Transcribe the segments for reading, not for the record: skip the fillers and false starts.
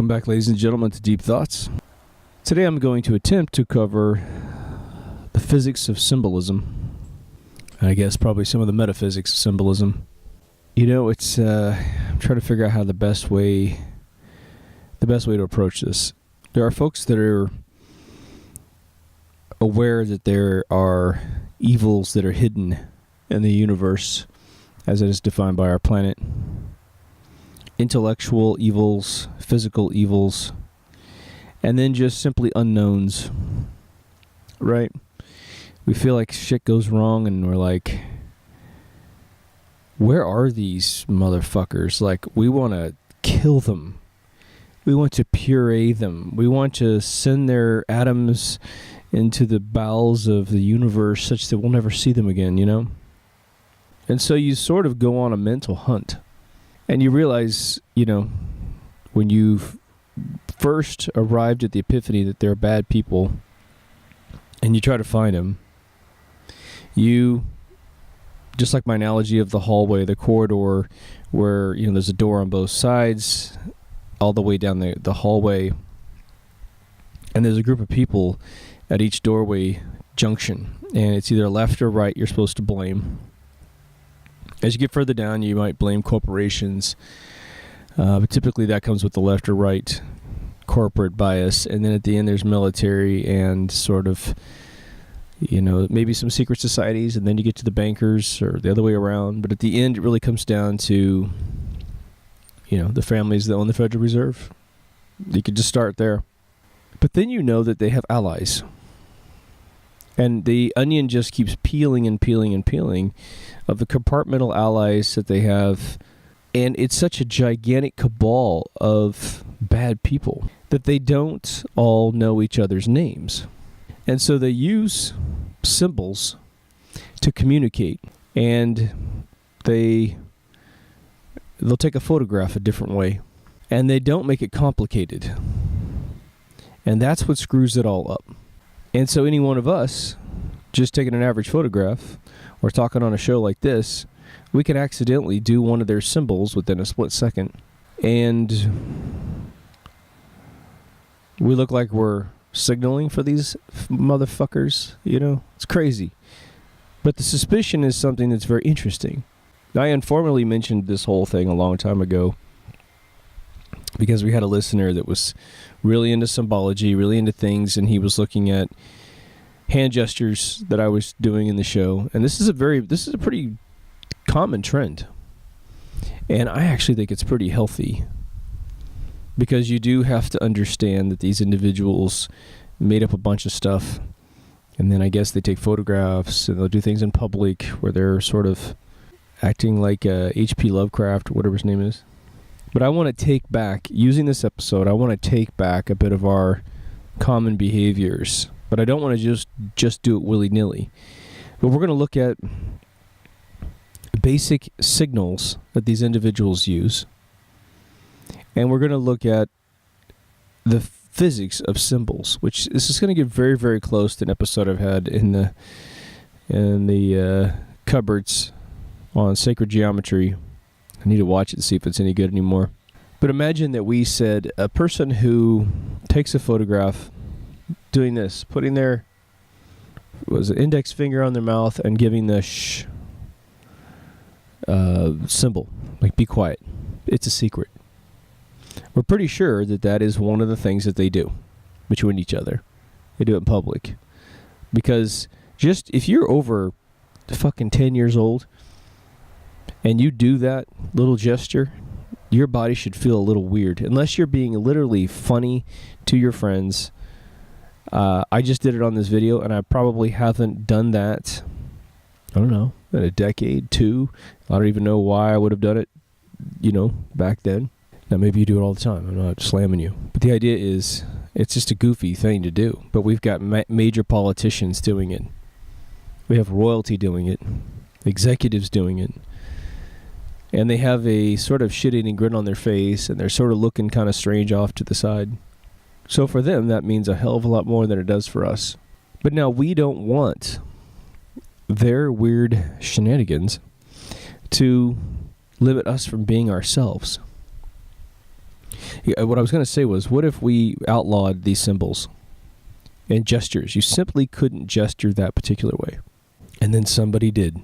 Welcome back, ladies and gentlemen, to Deep Thoughts. Today I'm going to attempt to cover the physics of symbolism. I guess probably some of the metaphysics of symbolism. You know, it's I'm trying to figure out how the best way to approach this. There are folks that are aware that there are evils that are hidden in the universe as it is defined by our planet. Intellectual evils, physical evils, and then just simply unknowns, right? We feel like shit goes wrong and we're like, where are these motherfuckers? Like, we want to kill them. We want to puree them. We want to send their atoms into the bowels of the universe such that we'll never see them again, you know? And so you sort of go on a mental hunt. And you realize, you know, when you've first arrived at the epiphany that they're bad people and you try to find them, you, just like my analogy of the hallway, the corridor, where, you know, there's a door on both sides, all the way down the hallway, and there's a group of people at each doorway junction, and it's either left or right you're supposed to blame. As you get further down, you might blame corporations, but typically that comes with the left or right corporate bias. And then at the end, there's military and sort of, you know, maybe some secret societies, and then you get to the bankers or the other way around. But at the end, it really comes down to, you know, the families that own the Federal Reserve. You could just start there. But then you know that they have allies. And the onion just keeps peeling and peeling and peeling of the compartmental allies that they have. And it's such a gigantic cabal of bad people that they don't all know each other's names. And so they use symbols to communicate. And they'll take a photograph a different way. And they don't make it complicated. And that's what screws it all up. And so any one of us, just taking an average photograph or talking on a show like this, we can accidentally do one of their symbols within a split second. And we look like we're signaling for these motherfuckers, you know? It's crazy. But the suspicion is something that's very interesting. I informally mentioned this whole thing a long time ago because we had a listener that was really into symbology, really into things, and he was looking at hand gestures that I was doing in the show. And this is a pretty common trend. And I actually think it's pretty healthy, because you do have to understand that these individuals made up a bunch of stuff, and then I guess they take photographs and they'll do things in public where they're sort of acting like H.P. Lovecraft, whatever his name is. But I want to take back, using this episode, I want to take back a bit of our common behaviors. But I don't want to just do it willy-nilly. But we're going to look at basic signals that these individuals use. And we're going to look at the physics of symbols, which this is going to get very, very close to an episode I've had in the cupboards on sacred geometry. I need to watch it to see if it's any good anymore. But imagine that we said a person who takes a photograph doing this, putting their index finger on their mouth and giving the shh symbol, like be quiet. It's a secret. We're pretty sure that is one of the things that they do between each other. They do it in public. Because just if you're over fucking 10 years old and you do that little gesture, your body should feel a little weird. Unless you're being literally funny to your friends. I just did it on this video, and I probably haven't done that, I don't know, in a decade, two. I don't even know why I would have done it, you know, back then. Now, maybe you do it all the time. I'm not slamming you. But the idea is, it's just a goofy thing to do. But we've got major politicians doing it. We have royalty doing it. Executives doing it. And they have a sort of shit-eating grin on their face, and they're sort of looking kind of strange off to the side. So for them, that means a hell of a lot more than it does for us. But now we don't want their weird shenanigans to limit us from being ourselves. Yeah, what I was going to say was, what if we outlawed these symbols and gestures? You simply couldn't gesture that particular way. And then somebody did.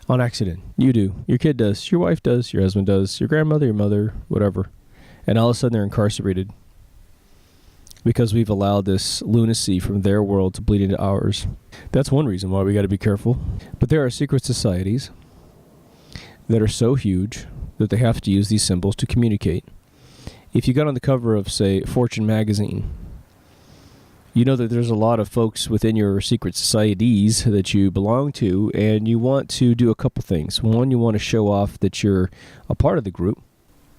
On accident. You do. Your kid does. Your wife does. Your husband does. Your grandmother, your mother, whatever. And all of a sudden they're incarcerated because we've allowed this lunacy from their world to bleed into ours. That's one reason why we got to be careful. But there are secret societies that are so huge that they have to use these symbols to communicate. If you got on the cover of, say, Fortune magazine, you know that there's a lot of folks within your secret societies that you belong to, and you want to do a couple things. One, you want to show off that you're a part of the group.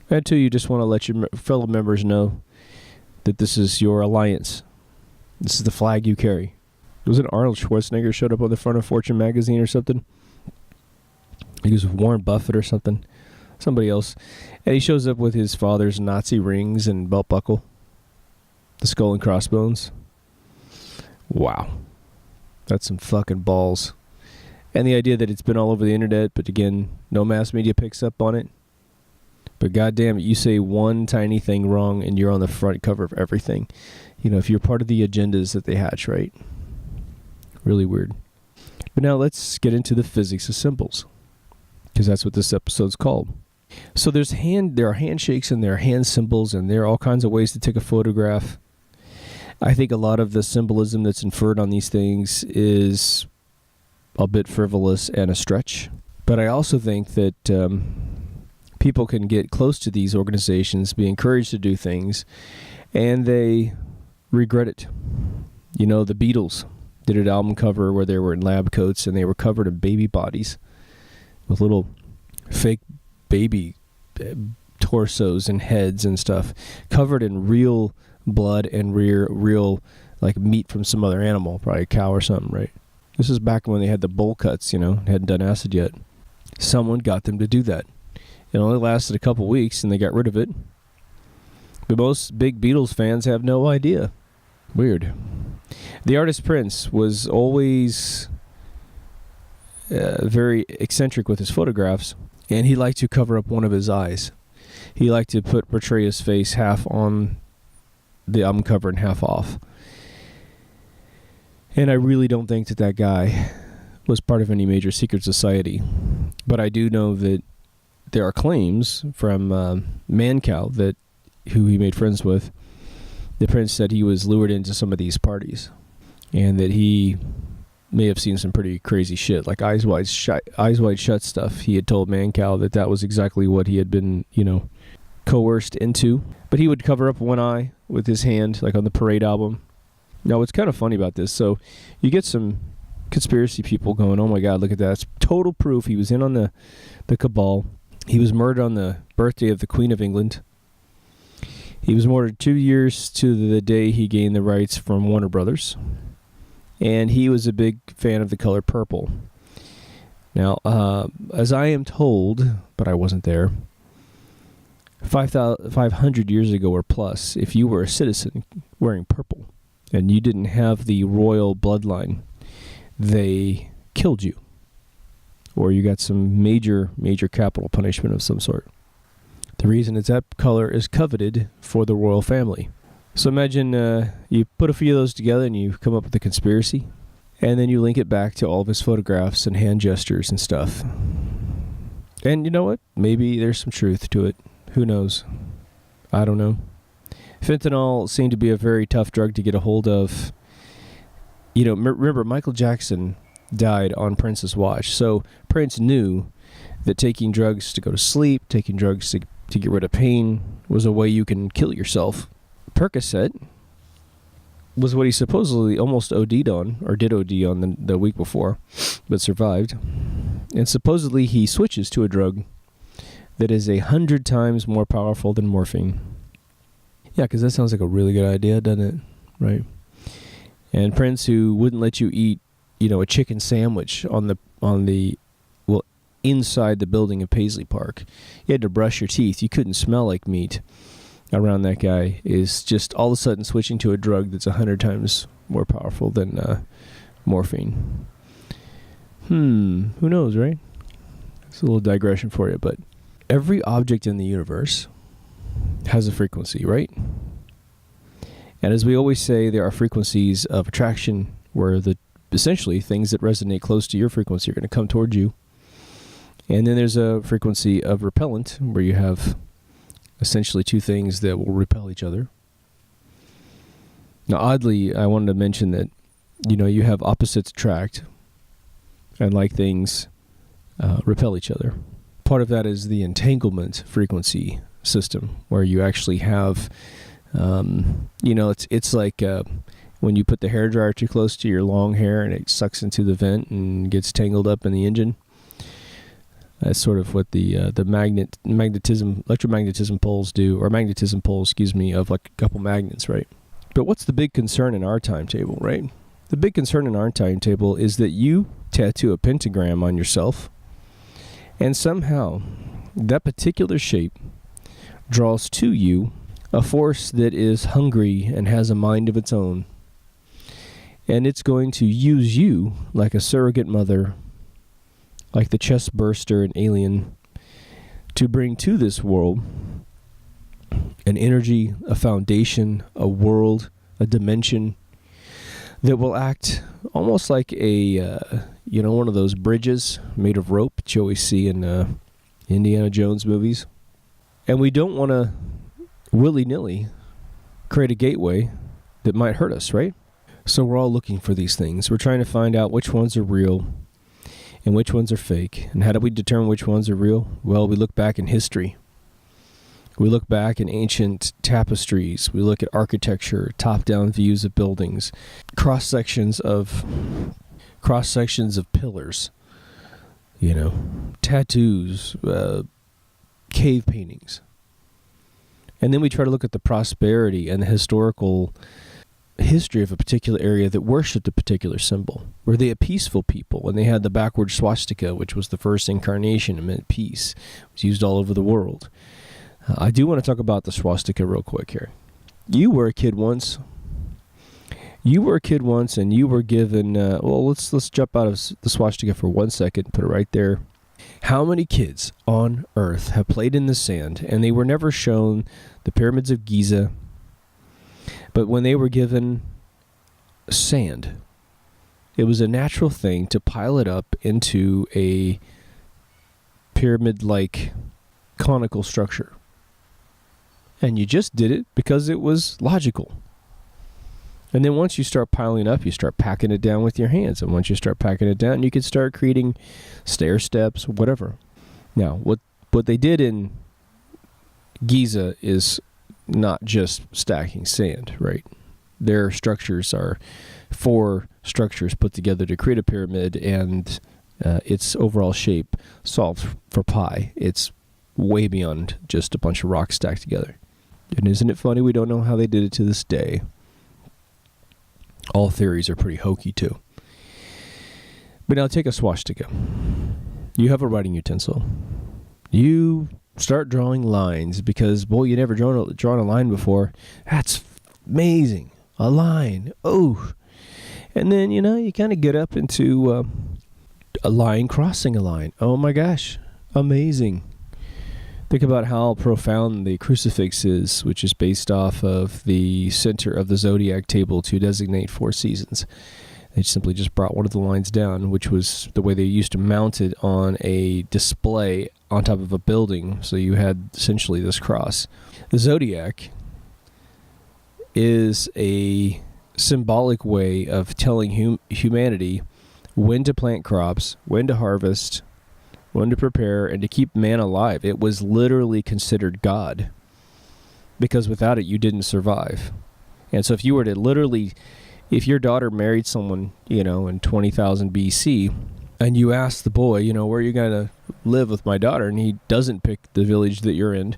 And two, you just want to let your fellow members know that this is your alliance. This is the flag you carry. Was it Arnold Schwarzenegger showed up on the front of Fortune magazine or something? He was Warren Buffett or something. Somebody else. And he shows up with his father's Nazi rings and belt buckle. The skull and crossbones. Wow. That's some fucking balls. And the idea that it's been all over the internet, but again, no mass media picks up on it. But goddamn it, you say one tiny thing wrong and you're on the front cover of everything. You know, if you're part of the agendas that they hatch, right? Really weird. But now let's get into the physics of symbols, because that's what this episode's called. So there are handshakes and there are hand symbols and there are all kinds of ways to take a photograph. I think a lot of the symbolism that's inferred on these things is a bit frivolous and a stretch. But I also think that people can get close to these organizations, be encouraged to do things, and they regret it. You know, the Beatles did an album cover where they were in lab coats and they were covered in baby bodies with little fake baby torsos and heads and stuff, covered in real blood and real like meat from some other animal, probably a cow or something, right? This is back when they had the bowl cuts, you know, hadn't done acid yet. Someone got them to do that. It only lasted a couple weeks and they got rid of it. But most big Beatles fans have no idea. Weird. The artist Prince was always very eccentric with his photographs, and he liked to cover up one of his eyes. He liked to portray his face half on the album cover and half off. And I really don't think that guy was part of any major secret society. But I do know that there are claims from Mancow, that who he made friends with. The Prince said he was lured into some of these parties, and that he may have seen some pretty crazy shit, like eyes wide shut stuff. He had told Mancow that was exactly what he had been, you know, coerced into. But he would cover up one eye with his hand, like on the Parade album. Now, what's kind of funny about this, so you get some conspiracy people going, oh my God, look at that. It's total proof he was in on the cabal. He was murdered on the birthday of the Queen of England. He was murdered 2 years to the day he gained the rights from Warner Brothers. And he was a big fan of the color purple. Now, as I am told, but I wasn't there, 500 years ago or plus, if you were a citizen wearing purple and you didn't have the royal bloodline, they killed you. Or you got some major capital punishment of some sort. The reason is that color is coveted for the royal family. So imagine you put a few of those together and you come up with a conspiracy, and then you link it back to all of his photographs and hand gestures and stuff. And you know what? Maybe there's some truth to it. Who knows? I don't know. Fentanyl seemed to be a very tough drug to get a hold of. You know, remember, Michael Jackson died on Prince's watch. So Prince knew that taking drugs to go to sleep, taking drugs to get rid of pain was a way you can kill yourself. Percocet was what he supposedly almost OD'd on, or did OD on the week before, but survived. And supposedly he switches to a drug that is 100 times more powerful than morphine. Yeah, because that sounds like a really good idea, doesn't it? Right. And Prince, who wouldn't let you eat, you know, a chicken sandwich on the inside the building of Paisley Park. You had to brush your teeth. You couldn't smell like meat around that guy, is just all of a sudden switching to a drug that's 100 times more powerful than morphine. Who knows, right? It's a little digression for you, but every object in the universe has a frequency, right? And as we always say, there are frequencies of attraction where essentially things that resonate close to your frequency are going to come towards you. And then there's a frequency of repellent where you have essentially two things that will repel each other. Now, oddly, I wanted to mention that, you have opposites attract, and like things repel each other. Part of that is the entanglement frequency system, where you actually have, it's like when you put the hairdryer too close to your long hair and it sucks into the vent and gets tangled up in the engine. That's sort of what the electromagnetism poles do, or magnetism poles, of like a couple magnets, right? But what's the big concern in our timetable, right? The big concern in our timetable is that you tattoo a pentagram on yourself, and somehow that particular shape draws to you a force that is hungry and has a mind of its own. And it's going to use you like a surrogate mother, like the chest burster in Alien, to bring to this world an energy, a foundation, a world, a dimension that will act almost like a, one of those bridges made of rope that you always see in Indiana Jones movies. And we don't want to willy-nilly create a gateway that might hurt us, right? So we're all looking for these things. We're trying to find out which ones are real and which ones are fake. And how do we determine which ones are real? Well, we look back in history. We look back in ancient tapestries. We look at architecture, top-down views of buildings, cross-sections of pillars, tattoos, cave paintings. And then we try to look at the prosperity and the historical history of a particular area that worshipped a particular symbol. Were they a peaceful people? And they had the backward swastika, which was the first incarnation and meant peace. It was used all over the world. I do want to talk about the swastika real quick here. You were a kid once. And you were given, let's jump out of the swastika for 1 second, put it right there. How many kids on Earth have played in the sand and they were never shown the pyramids of Giza, but when they were given sand, it was a natural thing to pile it up into a pyramid-like conical structure. And you just did it because it was logical. And then once you start piling up, you start packing it down with your hands. And once you start packing it down, you can start creating stair steps, whatever. Now, what they did in Giza is not just stacking sand, right? Their structures are 4 structures put together to create a pyramid, and its overall shape solved for pi. It's way beyond just a bunch of rocks stacked together. And isn't it funny we don't know how they did it to this day? All theories are pretty hokey too. But now take a swastika. You have a writing utensil. You start drawing lines because, boy, you never drawn a line before. That's amazing. A line. Oh. And then, you kind of get up into a line crossing a line. Oh my gosh. Amazing. Think about how profound the crucifix is, which is based off of the center of the zodiac table to designate 4 seasons. They simply just brought one of the lines down, which was the way they used to mount it on a display on top of a building. So you had essentially this cross. The zodiac is a symbolic way of telling humanity when to plant crops, when to harvest, when to prepare, and to keep man alive. It was literally considered God, because without it, you didn't survive. And so if you were to if your daughter married someone, in 20,000 BC, and you ask the boy, where are you going to live with my daughter, and he doesn't pick the village that you're in,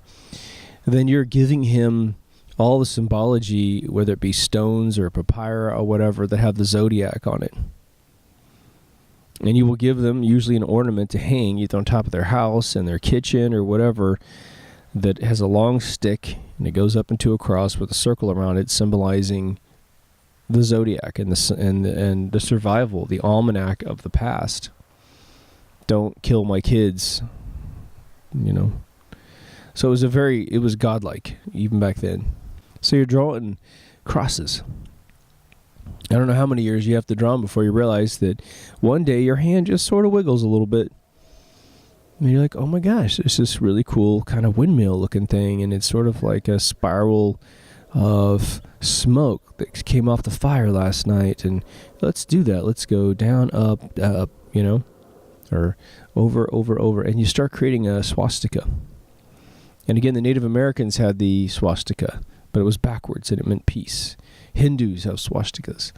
then you're giving him all the symbology, whether it be stones or papyri or whatever, that have the zodiac on it. And you will give them usually an ornament to hang either on top of their house, in their kitchen, or whatever, that has a long stick, and it goes up into a cross with a circle around it, symbolizing the zodiac and the survival, the almanac of the past. Don't kill my kids, So it was godlike, even back then. So you're drawing crosses. I don't know how many years you have to draw them before you realize that one day your hand just sort of wiggles a little bit. And you're like, oh my gosh, there's this really cool kind of windmill looking thing, and it's sort of like a spiral of smoke that came off the fire last night, and let's do that. Let's go down, up, or over, and you start creating a swastika. And again, the Native Americans had the swastika, but it was backwards, and it meant peace. Hindus have swastikas.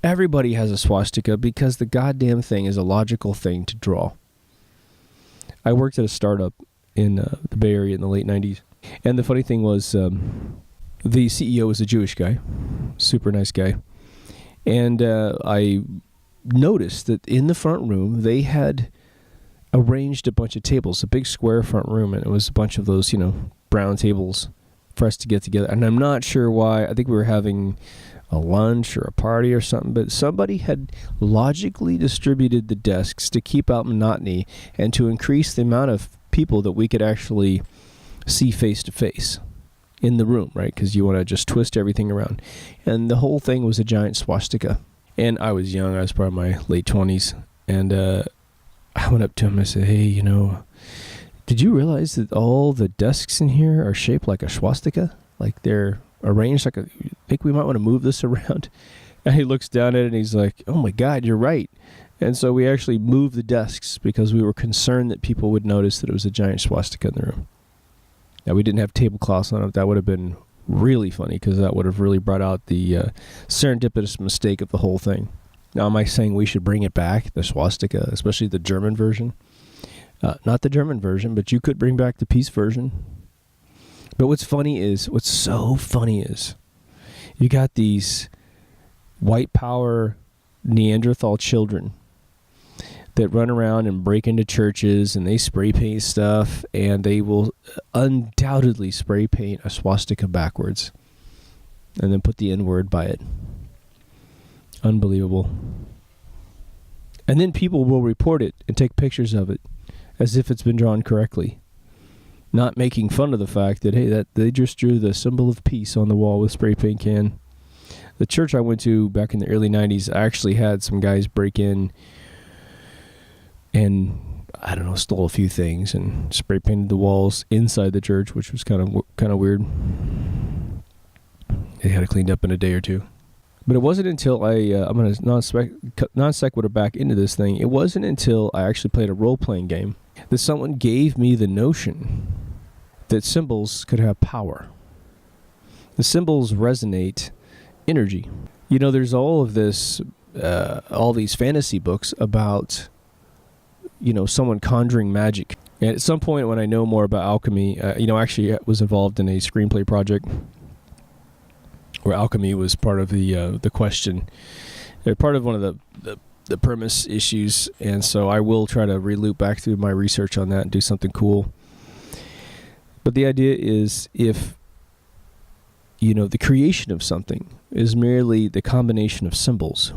Everybody has a swastika because the goddamn thing is a logical thing to draw. I worked at a startup in the Bay Area in the late 90s. And the funny thing was, the CEO was a Jewish guy, super nice guy. And I noticed that in the front room, they had arranged a bunch of tables, a big square front room, and it was a bunch of those, brown tables for us to get together. And I'm not sure why. I think we were having a lunch or a party or something, but somebody had logically distributed the desks to keep out monotony and to increase the amount of people that we could actually see face to face in the room, right? Because you want to just twist everything around. And the whole thing was a giant swastika. And I was young. I was probably in my late 20s. And I went up to him and I said, hey, did you realize that all the desks in here are shaped like a swastika? Like they're arranged like think we might want to move this around? And he looks down at it and he's like, oh my God, you're right. And so we actually moved the desks because we were concerned that people would notice that it was a giant swastika in the room. Now, we didn't have tablecloths on it. That would have been really funny because that would have really brought out the serendipitous mistake of the whole thing. Now, am I saying we should bring it back, the swastika, especially the German version? Not the German version, but you could bring back the peace version. But what's so funny is you got these white power Neanderthal children that run around and break into churches and they spray paint stuff, and they will undoubtedly spray paint a swastika backwards and then put the N-word by it. Unbelievable. And then people will report it and take pictures of it as if it's been drawn correctly, not making fun of the fact that, hey, that they just drew the symbol of peace on the wall with spray paint can. The church I went to back in the early 90s actually had some guys break in and, stole a few things and spray painted the walls inside the church, which was kind of weird. They had it cleaned up in a day or two. But it wasn't until I'm going to non sequitur back into this thing. It wasn't until I actually played a role-playing game that someone gave me the notion that symbols could have power. The symbols resonate energy. There's all of this, all these fantasy books about, someone conjuring magic. And at some point when I know more about alchemy, actually I was involved in a screenplay project where alchemy was part of the question. They're part of one of the premise issues, and so I will try to re-loop back through my research on that and do something cool. But the idea is if, the creation of something is merely the combination of symbols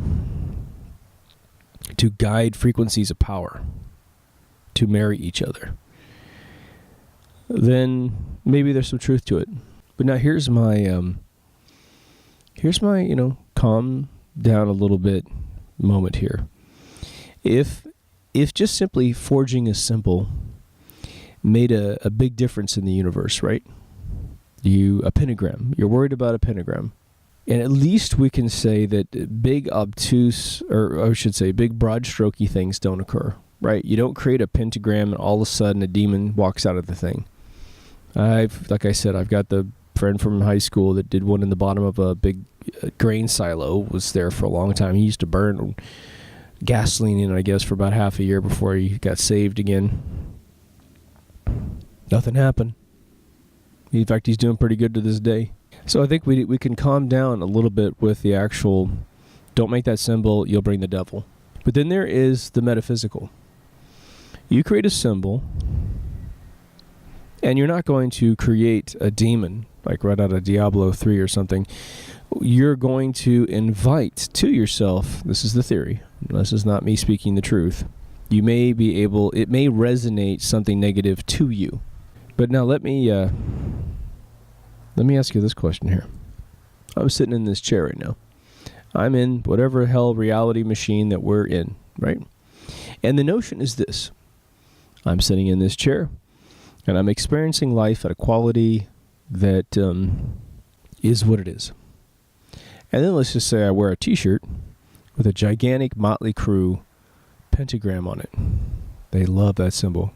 to guide frequencies of power to marry each other, then maybe there's some truth to it. But now here's my calm down a little bit moment here. If just simply forging a symbol made a big difference in the universe, right? A pentagram. You're worried about a pentagram. And at least we can say that big obtuse, or I should say big broad strokey things don't occur, right? You don't create a pentagram and all of a sudden a demon walks out of the thing. Like I said, I've got the friend from high school that did one in the bottom of a big grain silo, was there for a long time. He used to burn gasoline in it, I guess, for about half a year before he got saved again. Nothing happened. In fact, he's doing pretty good to this day. So I think we can calm down a little bit with the actual, don't make that symbol, you'll bring the devil. But then there is the metaphysical. You create a symbol, and you're not going to create a demon, like right out of Diablo 3 or something. You're going to invite to yourself, this is the theory, this is not me speaking the truth, it may resonate something negative to you. But now let me ask you this question here. I'm sitting in this chair right now. I'm in whatever hell reality machine that we're in, right? And the notion is this. I'm sitting in this chair, and I'm experiencing life at a quality that is what it is. And then let's just say I wear a t-shirt with a gigantic Motley Crue pentagram on it. They love that symbol.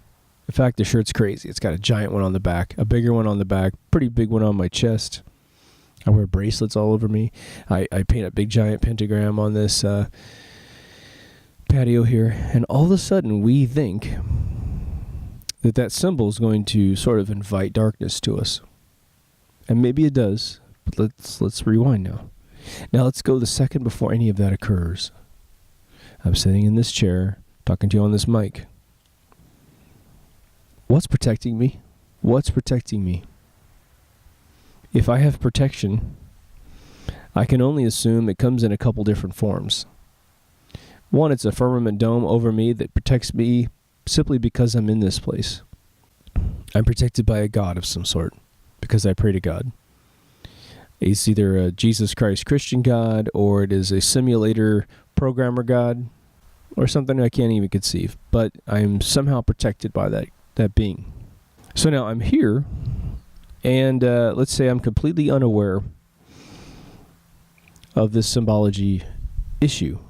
In fact, the shirt's crazy. It's got a giant one on the back, a bigger one on the back, pretty big one on my chest. I wear bracelets all over me. I paint a big giant pentagram on this patio here. And all of a sudden, we think that symbol is going to sort of invite darkness to us. And maybe it does, but let's rewind now. Now let's go the second before any of that occurs. I'm sitting in this chair, talking to you on this mic. What's protecting me? What's protecting me? If I have protection, I can only assume it comes in a couple different forms. One, it's a firmament dome over me that protects me simply because I'm in this place. I'm protected by a God of some sort because I pray to God. It's either a Jesus Christ Christian God, or it is a simulator programmer God, or something I can't even conceive. But I'm somehow protected by that being. So now I'm here, and let's say I'm completely unaware of this symbology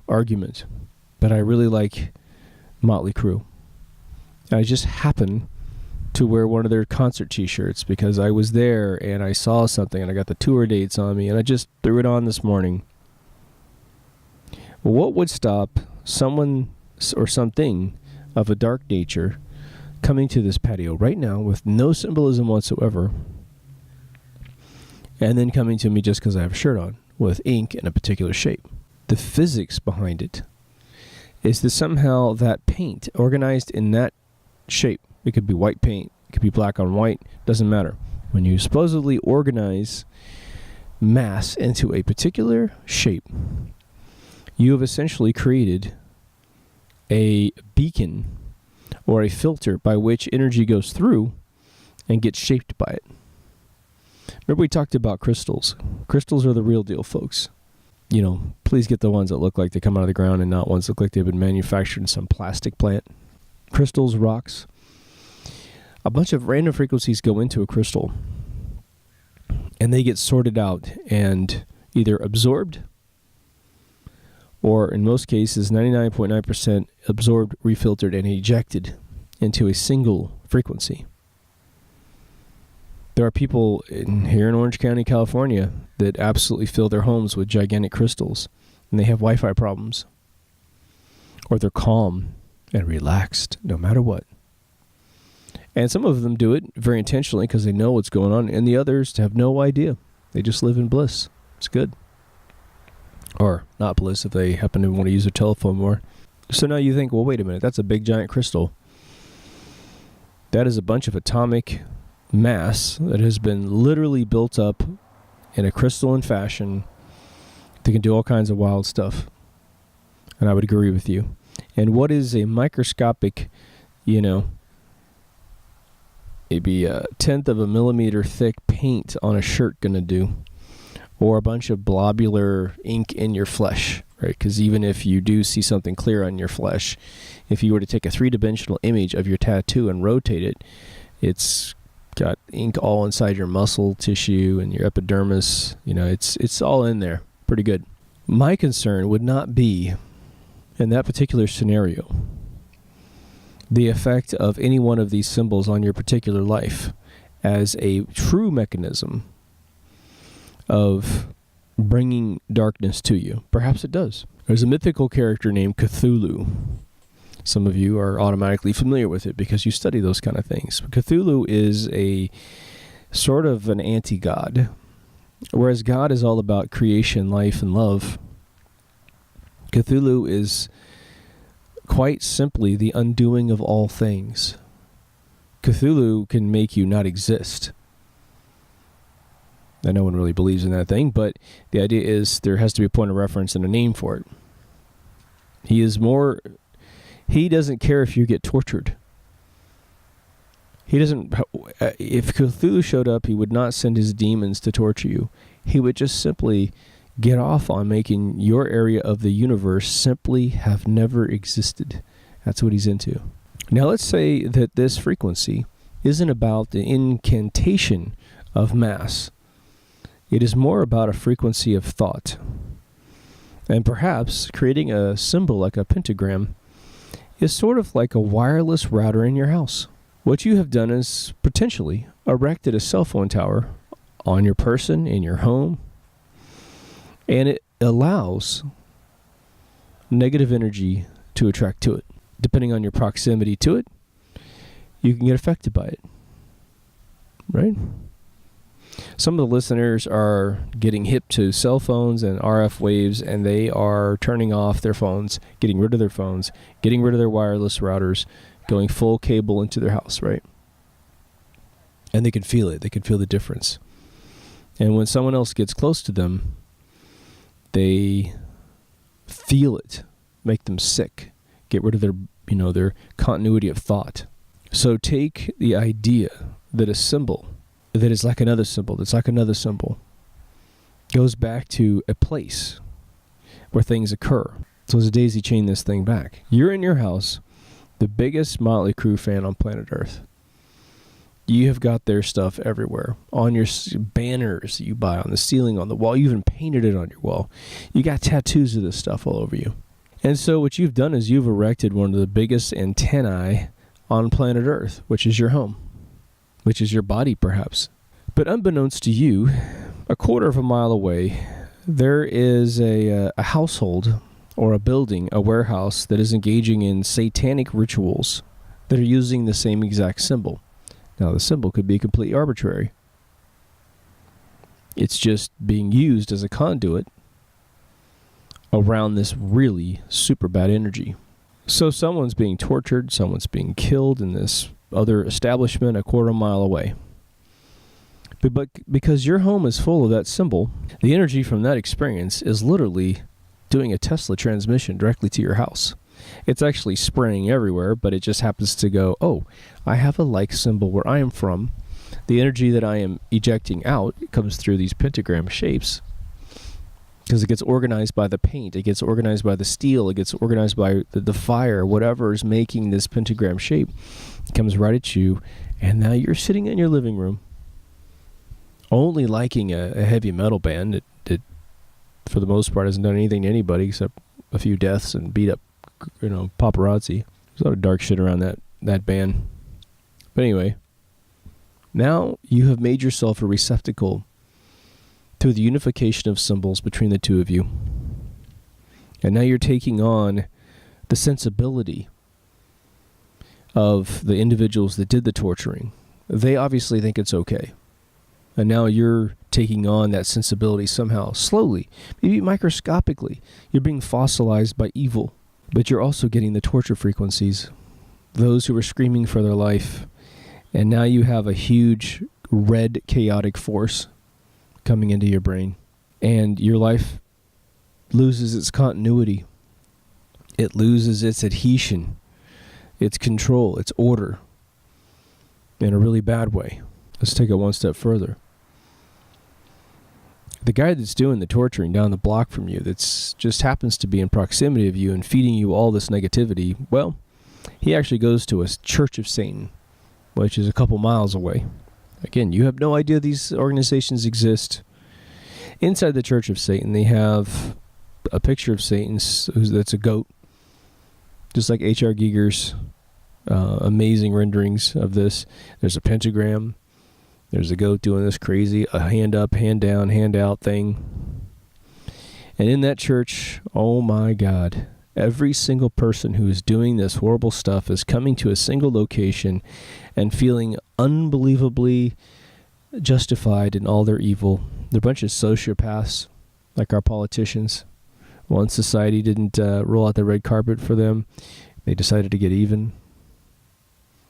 argument, but I really like Motley Crue. I just happen to wear one of their concert t-shirts because I was there and I saw something and I got the tour dates on me and I just threw it on this morning. Well, what would stop someone or something of a dark nature coming to this patio right now with no symbolism whatsoever and then coming to me just because I have a shirt on with ink in a particular shape? The physics behind it is that somehow that paint organized in that shape, it could be white paint, it could be black on white, doesn't matter. When you supposedly organize mass into a particular shape, you have essentially created a beacon or a filter by which energy goes through and gets shaped by it. Remember we talked about crystals. Crystals are the real deal, folks. You know, please get the ones that look like they come out of the ground and not ones that look like they've been manufactured in some plastic plant. Crystals, rocks. A bunch of random frequencies go into a crystal and they get sorted out and either absorbed or in most cases 99.9% absorbed, refiltered, and ejected into a single frequency. There are people here in Orange County, California that absolutely fill their homes with gigantic crystals and they have Wi-Fi problems. Or they're calm and relaxed no matter what. And some of them do it very intentionally because they know what's going on, and the others have no idea. They just live in bliss. It's good. Or not bliss if they happen to want to use their telephone more. So now you think, well, wait a minute, that's a big giant crystal. That is a bunch of atomic mass that has been literally built up in a crystalline fashion that can do all kinds of wild stuff. And I would agree with you. And what is a microscopic, maybe a tenth of a millimeter thick paint on a shirt going to do? Or a bunch of globular ink in your flesh, right? Because even if you do see something clear on your flesh, if you were to take a three-dimensional image of your tattoo and rotate it, it's got ink all inside your muscle tissue and your epidermis. It's all in there. Pretty good. My concern would not be, in that particular scenario, the effect of any one of these symbols on your particular life as a true mechanism of bringing darkness to you. Perhaps it does. There's a mythical character named Cthulhu. Some of you are automatically familiar with it because you study those kind of things. Cthulhu is a sort of an anti-god. Whereas God is all about creation, life, and love, Cthulhu is quite simply the undoing of all things. Cthulhu can make you not exist. Now, no one really believes in that thing, but the idea is there has to be a point of reference and a name for it. He doesn't care if you get tortured. He doesn't, if Cthulhu showed up, he would not send his demons to torture you. He would just simply get off on making your area of the universe simply have never existed. That's what he's into. Now let's say that this frequency isn't about the incantation of mass. It is more about a frequency of thought. And perhaps creating a symbol like a pentagram is sort of like a wireless router in your house. What you have done is potentially erected a cell phone tower on your person, in your home, and it allows negative energy to attract to it. Depending on your proximity to it, you can get affected by it, right? Some of the listeners are getting hip to cell phones and RF waves, and they are turning off their phones, getting rid of their phones, getting rid of their wireless routers, going full cable into their house, right? And they can feel it. They can feel the difference. And when someone else gets close to them, they feel it, make them sick, get rid of their continuity of thought. So take the idea that a symbol that is like another symbol, that's like another symbol, goes back to a place where things occur. So as a daisy chain this thing back. You're in your house, the biggest Motley Crue fan on planet Earth. You have got their stuff everywhere. On your banners you buy, on the ceiling, on the wall. You even painted it on your wall. You got tattoos of this stuff all over you. And so what you've done is you've erected one of the biggest antennae on planet Earth, which is your home, which is your body perhaps. But unbeknownst to you, a quarter of a mile away, there is a household or a building, a warehouse that is engaging in satanic rituals that are using the same exact symbol. Now, the symbol could be completely arbitrary. It's just being used as a conduit around this really super bad energy. So someone's being tortured, someone's being killed in this other establishment a quarter mile away. But because your home is full of that symbol, the energy from that experience is literally doing a Tesla transmission directly to your house. It's actually spraying everywhere, but it just happens to go, oh, I have a like symbol where I am from. The energy that I am ejecting out comes through these pentagram shapes because it gets organized by the paint, it gets organized by the steel, it gets organized by the fire, whatever is making this pentagram shape. It comes right at you, and now you're sitting in your living room only liking a heavy metal band that for the most part hasn't done anything to anybody except a few deaths and beat up paparazzi. There's a lot of dark shit around that band. But anyway, now you have made yourself a receptacle to the unification of symbols between the two of you. And now you're taking on the sensibility of the individuals that did the torturing. They obviously think it's okay. And now you're taking on that sensibility somehow, slowly, maybe microscopically. You're being fossilized by evil. But you're also getting the torture frequencies, those who were screaming for their life. And now you have a huge red chaotic force coming into your brain. And your life loses its continuity. It loses its adhesion, its control, its order, in a really bad way. Let's take it one step further. The guy that's doing the torturing down the block from you, that's just happens to be in proximity of you and feeding you all this negativity, well, he actually goes to a church of Satan, which is a couple miles away. Again, you have no idea these organizations exist. Inside the church of Satan, they have a picture of Satan that's a goat, just like H.R. Giger's amazing renderings of this. There's a pentagram. There's a goat doing this crazy, a hand up, hand down, hand out thing. And in that church, oh my God, every single person who is doing this horrible stuff is coming to a single location and feeling unbelievably justified in all their evil. They're a bunch of sociopaths, like our politicians. Once society didn't roll out the red carpet for them, they decided to get even.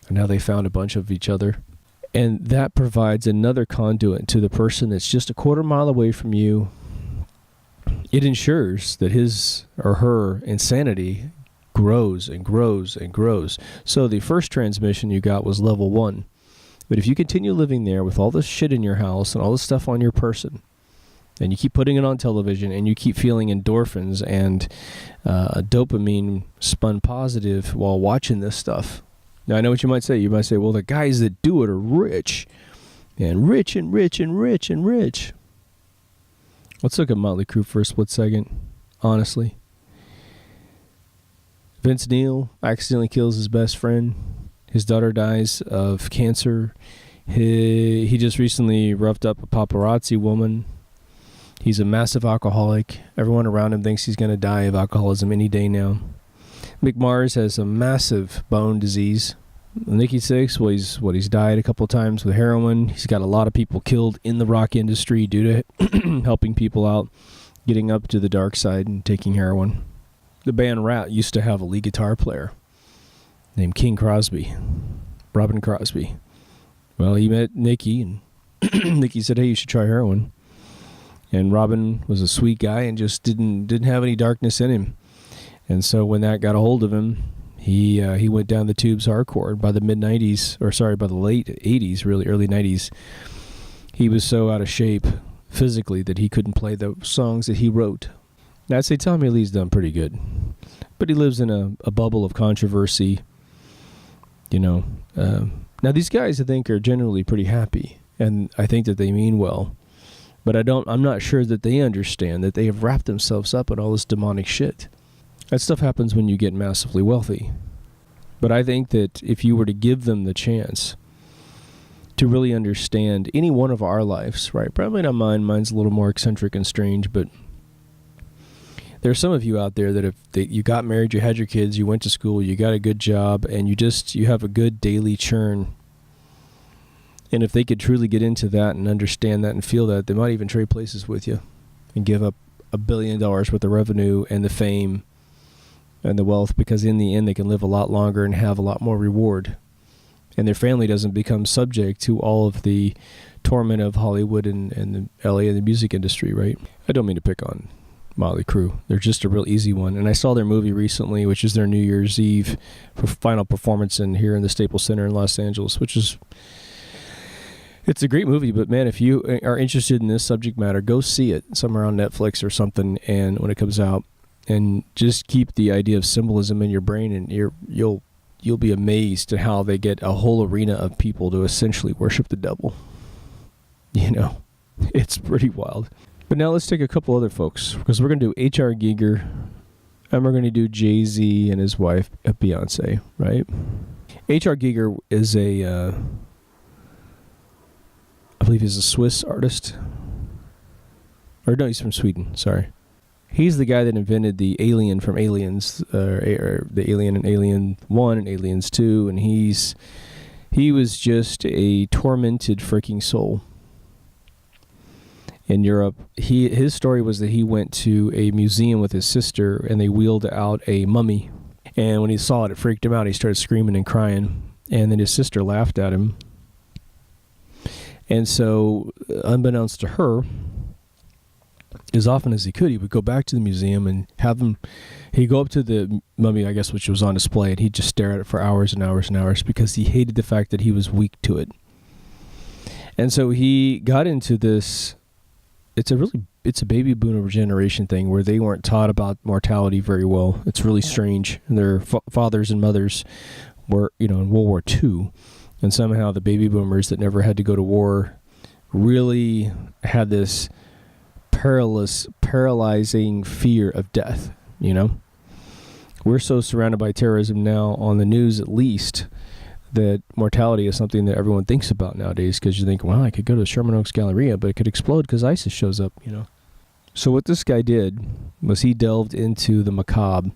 And now they found a bunch of each other. And that provides another conduit to the person that's just a quarter mile away from you. It ensures that his or her insanity grows and grows and grows. So the first transmission you got was level 1. But if you continue living there with all this shit in your house and all this stuff on your person, and you keep putting it on television, and you keep feeling endorphins and dopamine spun positive while watching this stuff. Now, I know what you might say. You might say, well, the guys that do it are rich. And rich and rich and rich and rich. Let's look at Motley Crue for a split second, honestly. Vince Neil accidentally kills his best friend. His daughter dies of cancer. He just recently roughed up a paparazzi woman. He's a massive alcoholic. Everyone around him thinks he's going to die of alcoholism any day now. Mick Mars has a massive bone disease. Nikki Sixx, he's died a couple of times with heroin. He's got a lot of people killed in the rock industry due to helping people out, getting up to the dark side and taking heroin. The band Rat used to have a lead guitar player named King Crosby, Robin Crosby. Well, he met Nikki, and Nikki said, hey, you should try heroin. And Robin was a sweet guy and just didn't have any darkness in him. And so when that got a hold of him, he went down the tubes hardcore. By the by the late 80s, really early 90s, he was so out of shape physically that he couldn't play the songs that he wrote. Now, I'd say Tommy Lee's done pretty good, but he lives in a bubble of controversy, Now, these guys, I think, are generally pretty happy, and I think that they mean well. But I'm not sure that they understand that they have wrapped themselves up in all this demonic shit. That stuff happens when you get massively wealthy. But I think that if you were to give them the chance to really understand any one of our lives, right? Probably not mine. Mine's a little more eccentric and strange, but there are some of you out there that you got married, you had your kids, you went to school, you got a good job, and you have a good daily churn. And if they could truly get into that and understand that and feel that, they might even trade places with you and give up $1 billion worth of revenue and the fame and the wealth, because in the end they can live a lot longer and have a lot more reward. And their family doesn't become subject to all of the torment of Hollywood and the LA and the music industry, right? I don't mean to pick on Motley Crue. They're just a real easy one. And I saw their movie recently, which is their New Year's Eve final performance here in the Staples Center in Los Angeles, which is... It's a great movie, but man, if you are interested in this subject matter, go see it somewhere on Netflix or something, and when it comes out, and just keep the idea of symbolism in your brain, and you'll be amazed at how they get a whole arena of people to essentially worship the devil. It's pretty wild. But now let's take a couple other folks, because we're going to do H.R. Giger, and we're going to do Jay-Z and his wife, Beyonce, right? H.R. Giger is I believe he's a Swiss artist. Or no, he's from Sweden, sorry. He's the guy that invented the alien from Aliens, or the alien in Alien 1 and Aliens 2, and he was just a tormented freaking soul in Europe. His story was that he went to a museum with his sister, and they wheeled out a mummy. And when he saw it, it freaked him out. He started screaming and crying, and then his sister laughed at him. And so, unbeknownst to her, as often as he could, he would go back to the museum and he'd go up to the mummy, I guess, which was on display, and he'd just stare at it for hours and hours and hours because he hated the fact that he was weak to it. And so he got into this, it's a baby boomer generation thing where they weren't taught about mortality very well. It's really strange. Their fathers and mothers were, in World War II. And somehow the baby boomers that never had to go to war really had this paralyzing fear of death, We're so surrounded by terrorism now, on the news at least, that mortality is something that everyone thinks about nowadays, because you think, well, I could go to Sherman Oaks Galleria, but it could explode because ISIS shows up, So what this guy did was he delved into the macabre,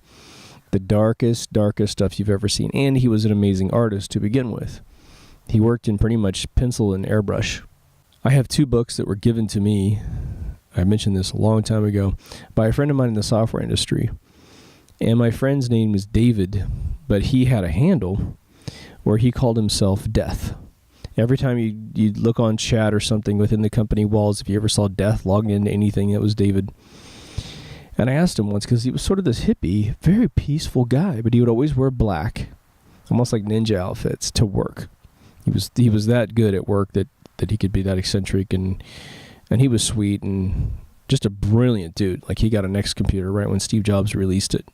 the darkest stuff you've ever seen. And he was an amazing artist to begin with. He worked in pretty much pencil and airbrush. I have 2 books that were given to me, I mentioned this a long time ago, by a friend of mine in the software industry. And my friend's name is David, but he had a handle where he called himself Death. Every time you'd look on chat or something within the company walls, if you ever saw Death logging into anything, that was David. And I asked him once, because he was sort of this hippie, very peaceful guy, but he would always wear black, almost like ninja outfits, to work. He was that good at work that he could be that eccentric, and he was sweet and just a brilliant dude. Like, he got a Next computer right when Steve Jobs released it.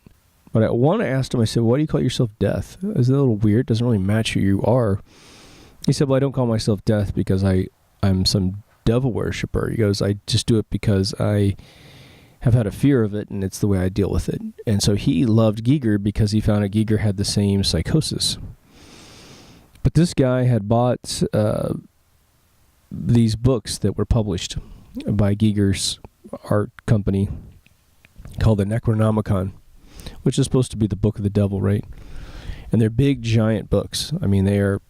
But I asked him, I said, why do you call yourself Death? Is that a little weird? Doesn't really match who you are. He said, well, I don't call myself Death because I'm some devil worshiper. He goes, I just do it because I have had a fear of it, and it's the way I deal with it. And so he loved Giger because he found out Giger had the same psychosis. But this guy had bought these books that were published by Giger's art company called the Necronomicon, which is supposed to be the book of the devil, right? And they're big, giant books. I mean, they are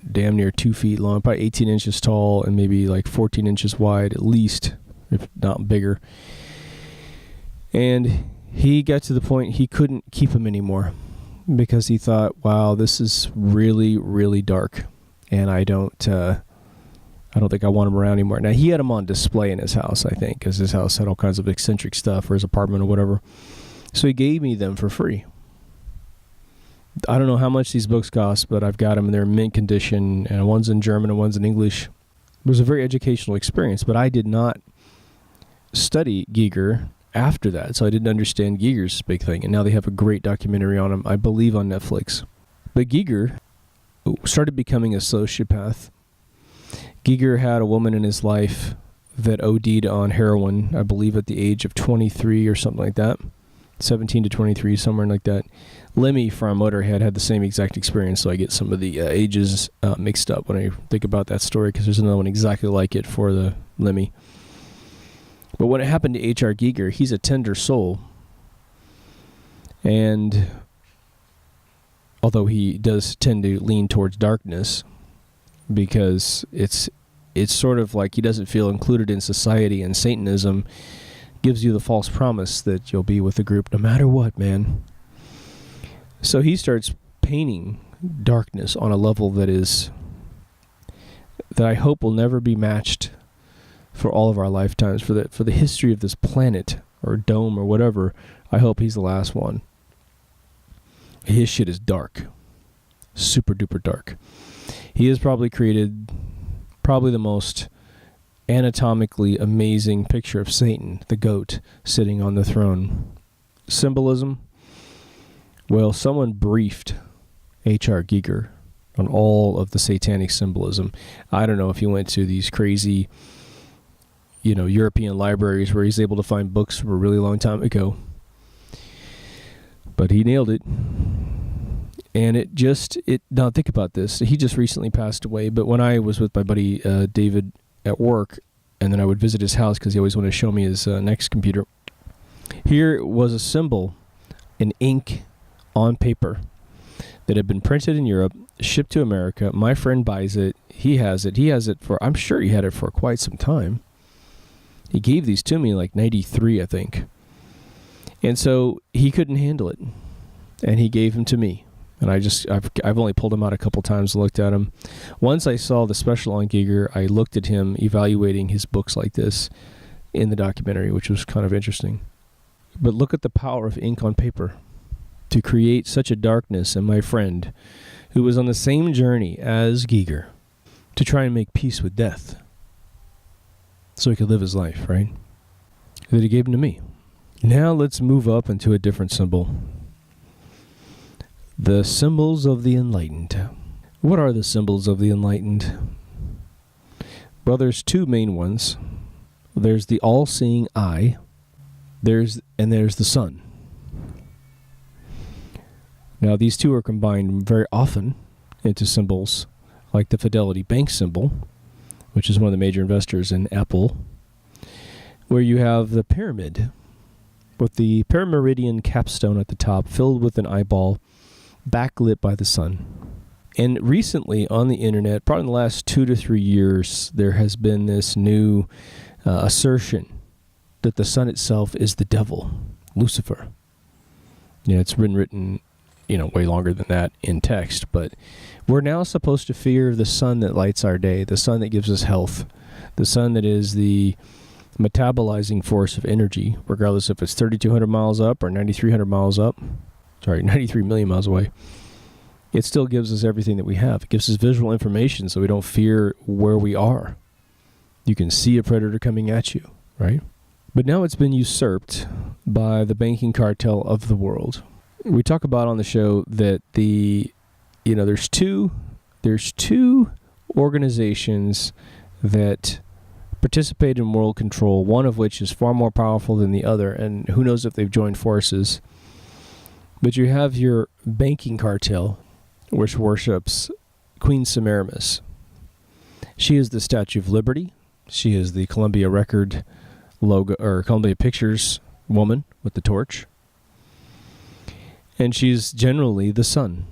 damn near 2 feet long, probably 18 inches tall, and maybe like 14 inches wide at least, if not bigger. And he got to the point he couldn't keep them anymore because he thought, wow, this is really, really dark, and I don't think I want him around anymore. Now, he had them on display in his house, I think, because his house had all kinds of eccentric stuff, or his apartment or whatever. So he gave me them for free. I don't know how much these books cost, but I've got them, and they're in mint condition, and one's in German and one's in English. It was a very educational experience, but I did not study Giger after that, so I didn't understand Giger's big thing, and now they have a great documentary on him, I believe on Netflix. But Giger started becoming a sociopath. Giger had a woman in his life that OD'd on heroin, I believe at the age of 23 or something like that. 17 to 23, somewhere like that. Lemmy from Motorhead had the same exact experience, so I get some of the ages mixed up when I think about that story, because there's another one exactly like it for the Lemmy. But when it happened to H.R. Giger, he's a tender soul. And although he does tend to lean towards darkness, because it's sort of like he doesn't feel included in society, and Satanism gives you the false promise that you'll be with the group no matter what, man. So he starts painting darkness on a level that I hope will never be matched for all of our lifetimes, for the history of this planet or dome or whatever. I hope he's the last one. His shit is dark. Super duper dark. He has probably created the most anatomically amazing picture of Satan, the goat, sitting on the throne. Symbolism. Well, someone briefed H.R. Giger on all of the satanic symbolism. I don't know if he went to these crazy, European libraries where he's able to find books from a really long time ago. But he nailed it. And now think about this. He just recently passed away, but when I was with my buddy David at work, and then I would visit his house because he always wanted to show me his Next computer, here was a symbol in ink on paper that had been printed in Europe, shipped to America. My friend buys it. He has it for, I'm sure he had it for quite some time. He gave these to me in like 93, I think. And so he couldn't handle it, and he gave them to me. And I've only pulled him out a couple times and looked at him. Once I saw the special on Giger, I looked at him evaluating his books like this in the documentary, which was kind of interesting. But look at the power of ink on paper to create such a darkness in my friend, who was on the same journey as Giger, to try and make peace with death so he could live his life, right? That he gave them to me. Now let's move up into a different symbol. The symbols of the enlightened. What are the symbols of the enlightened? Well, there's two main ones. There's the all-seeing eye. There's the sun. Now, these two are combined very often into symbols like the Fidelity Bank symbol, which is one of the major investors in Apple, where you have the pyramid with the pyramidal capstone at the top filled with an eyeball backlit by the sun. And recently on the internet, probably in the last 2 to 3 years, there has been this new assertion that the sun itself is the devil, Lucifer. It's been written, way longer than that in text, but we're now supposed to fear the sun that lights our day, the sun that gives us health, the sun that is the metabolizing force of energy, regardless if it's 3,200 miles up or 9,300 miles up. 93 million miles away. it still gives us everything that we have. It gives us visual information so we don't fear where we are. You can see a predator coming at you, right? But now it's been usurped by the banking cartel of the world. We talk about on the show that there's two organizations that participate in world control, one of which is far more powerful than the other, and who knows if they've joined forces. But you have your banking cartel, which worships Queen Semiramis. She is the Statue of Liberty. She is the Columbia Record logo, or Columbia Pictures woman with the torch. And she's generally the sun.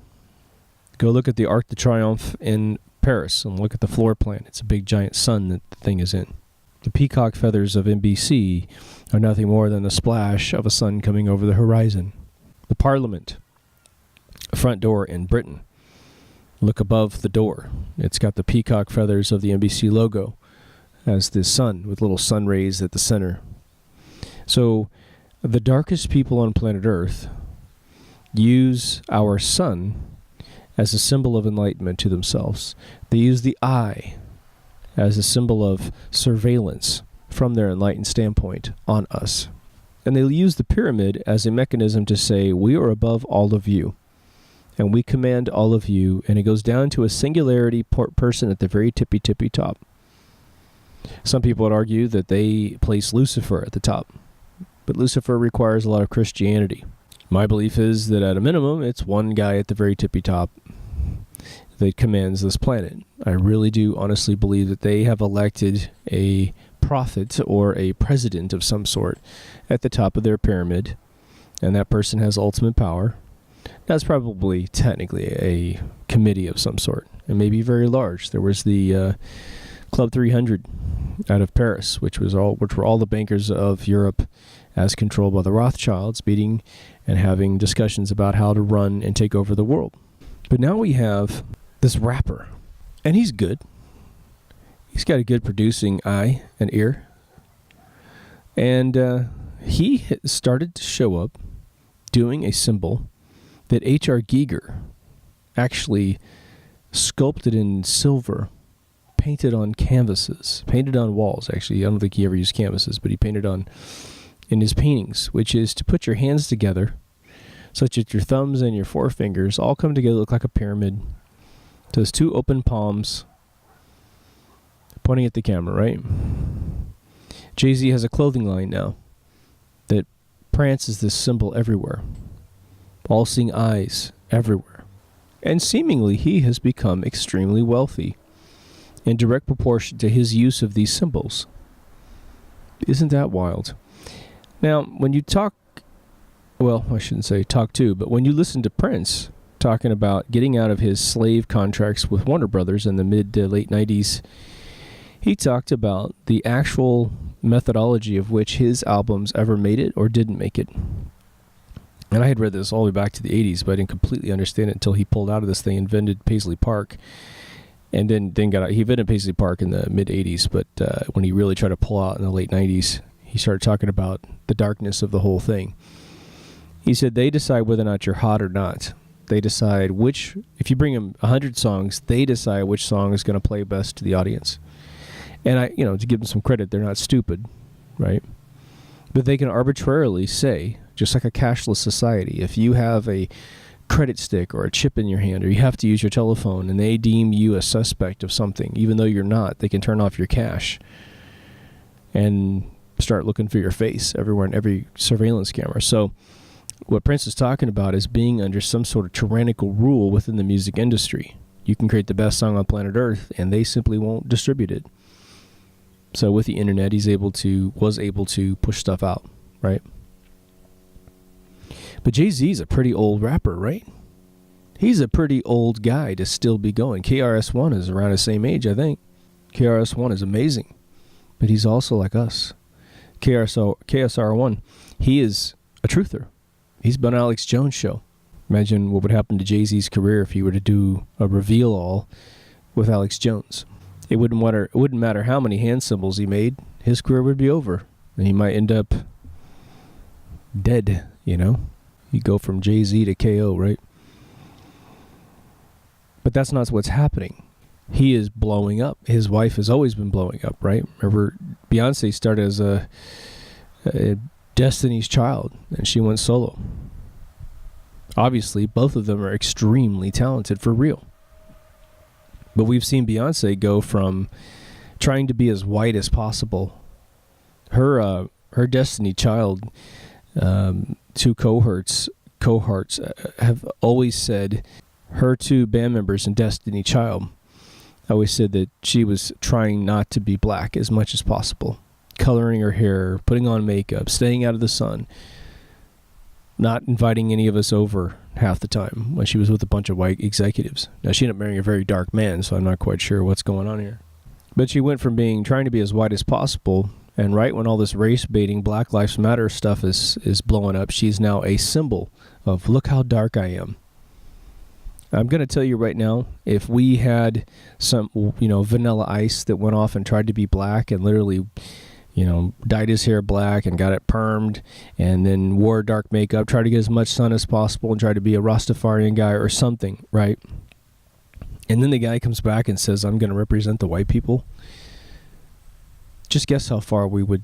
Go look at the Arc de Triomphe in Paris and look at the floor plan. It's a big giant sun that the thing is in. The peacock feathers of NBC are nothing more than the splash of a sun coming over the horizon. The Parliament front door in Britain. Look above the door. It's got the peacock feathers of the NBC logo as the sun with little sun rays at the center. So the darkest people on planet Earth use our sun as a symbol of enlightenment to themselves. They use the eye as a symbol of surveillance from their enlightened standpoint on us. And they use the pyramid as a mechanism to say, we are above all of you, and we command all of you, and it goes down to a singularity person at the very tippy top. Some people would argue that they place Lucifer at the top, but Lucifer requires a lot of Christianity. My belief is that at a minimum, it's one guy at the very tippy top that commands this planet. I really do honestly believe that they have elected a prophet or a president of some sort at the top of their pyramid, and that person has ultimate power. That's probably technically a committee of some sort, and maybe very large. There was the Club 300 out of Paris, which were all the bankers of Europe, as controlled by the Rothschilds, meeting and having discussions about how to run and take over the world. But now we have this rapper, and he's good. He's got a good producing eye and ear. And he started to show up doing a symbol that H.R. Giger actually sculpted in silver, painted on canvases, painted on walls. Actually, I don't think he ever used canvases, but he painted on in his paintings, which is to put your hands together such that your thumbs and your forefingers all come together, look like a pyramid. Those two open palms pointing at the camera, right? Jay-Z has a clothing line now that prances this symbol everywhere. All-seeing eyes everywhere. And seemingly he has become extremely wealthy in direct proportion to his use of these symbols. Isn't that wild? Now, when you talk, well, I shouldn't say talk to, but when you listen to Prince talking about getting out of his slave contracts with Warner Brothers in the mid-to-late 90s, he talked about the actual methodology of which his albums ever made it or didn't make it. And I had read this all the way back to the 80s, but I didn't completely understand it until he pulled out of this thing, invented Paisley Park, and then got out. He invented Paisley Park in the mid-80s, but when he really tried to pull out in the late 90s, he started talking about the darkness of the whole thing. He said they decide whether or not you're hot or not. They decide which, if you bring them 100 songs, they decide which song is going to play best to the audience. And to give them some credit, they're not stupid, right? But they can arbitrarily say, just like a cashless society, if you have a credit stick or a chip in your hand, or you have to use your telephone, and they deem you a suspect of something, even though you're not, they can turn off your cash and start looking for your face everywhere in every surveillance camera. So what Prince is talking about is being under some sort of tyrannical rule within the music industry. You can create the best song on planet Earth, and they simply won't distribute it. So with the internet, was able to push stuff out, right? But Jay-Z's a pretty old rapper, right? He's a pretty old guy to still be going. KRS-One is around the same age, I think. KRS-One is amazing, but he's also like us. KSR-One, he is a truther. He's been on Alex Jones' show. Imagine what would happen to Jay-Z's career if he were to do a reveal all with Alex Jones. It wouldn't matter how many hand symbols he made. His career would be over, and he might end up dead. You go from Jay-Z to KO, right? But that's not what's happening. He is blowing up. His wife has always been blowing up, right? Remember, Beyonce started as a Destiny's Child, and she went solo. Obviously, both of them are extremely talented for real. But we've seen Beyonce go from trying to be as white as possible. Her Destiny Child, two cohorts have always said, her two band members in Destiny Child always said that she was trying not to be black as much as possible. Coloring her hair, putting on makeup, staying out of the sun, not inviting any of us over half the time when she was with a bunch of white executives. Now, she ended up marrying a very dark man, so I'm not quite sure what's going on here. But she went from trying to be as white as possible, and right when all this race-baiting, Black Lives Matter stuff is blowing up, she's now a symbol of, look how dark I am. I'm going to tell you right now, if we had some, Vanilla Ice that went off and tried to be black and literally, dyed his hair black and got it permed and then wore dark makeup, tried to get as much sun as possible and tried to be a Rastafarian guy or something, right? And then the guy comes back and says, I'm going to represent the white people. Just guess how far we would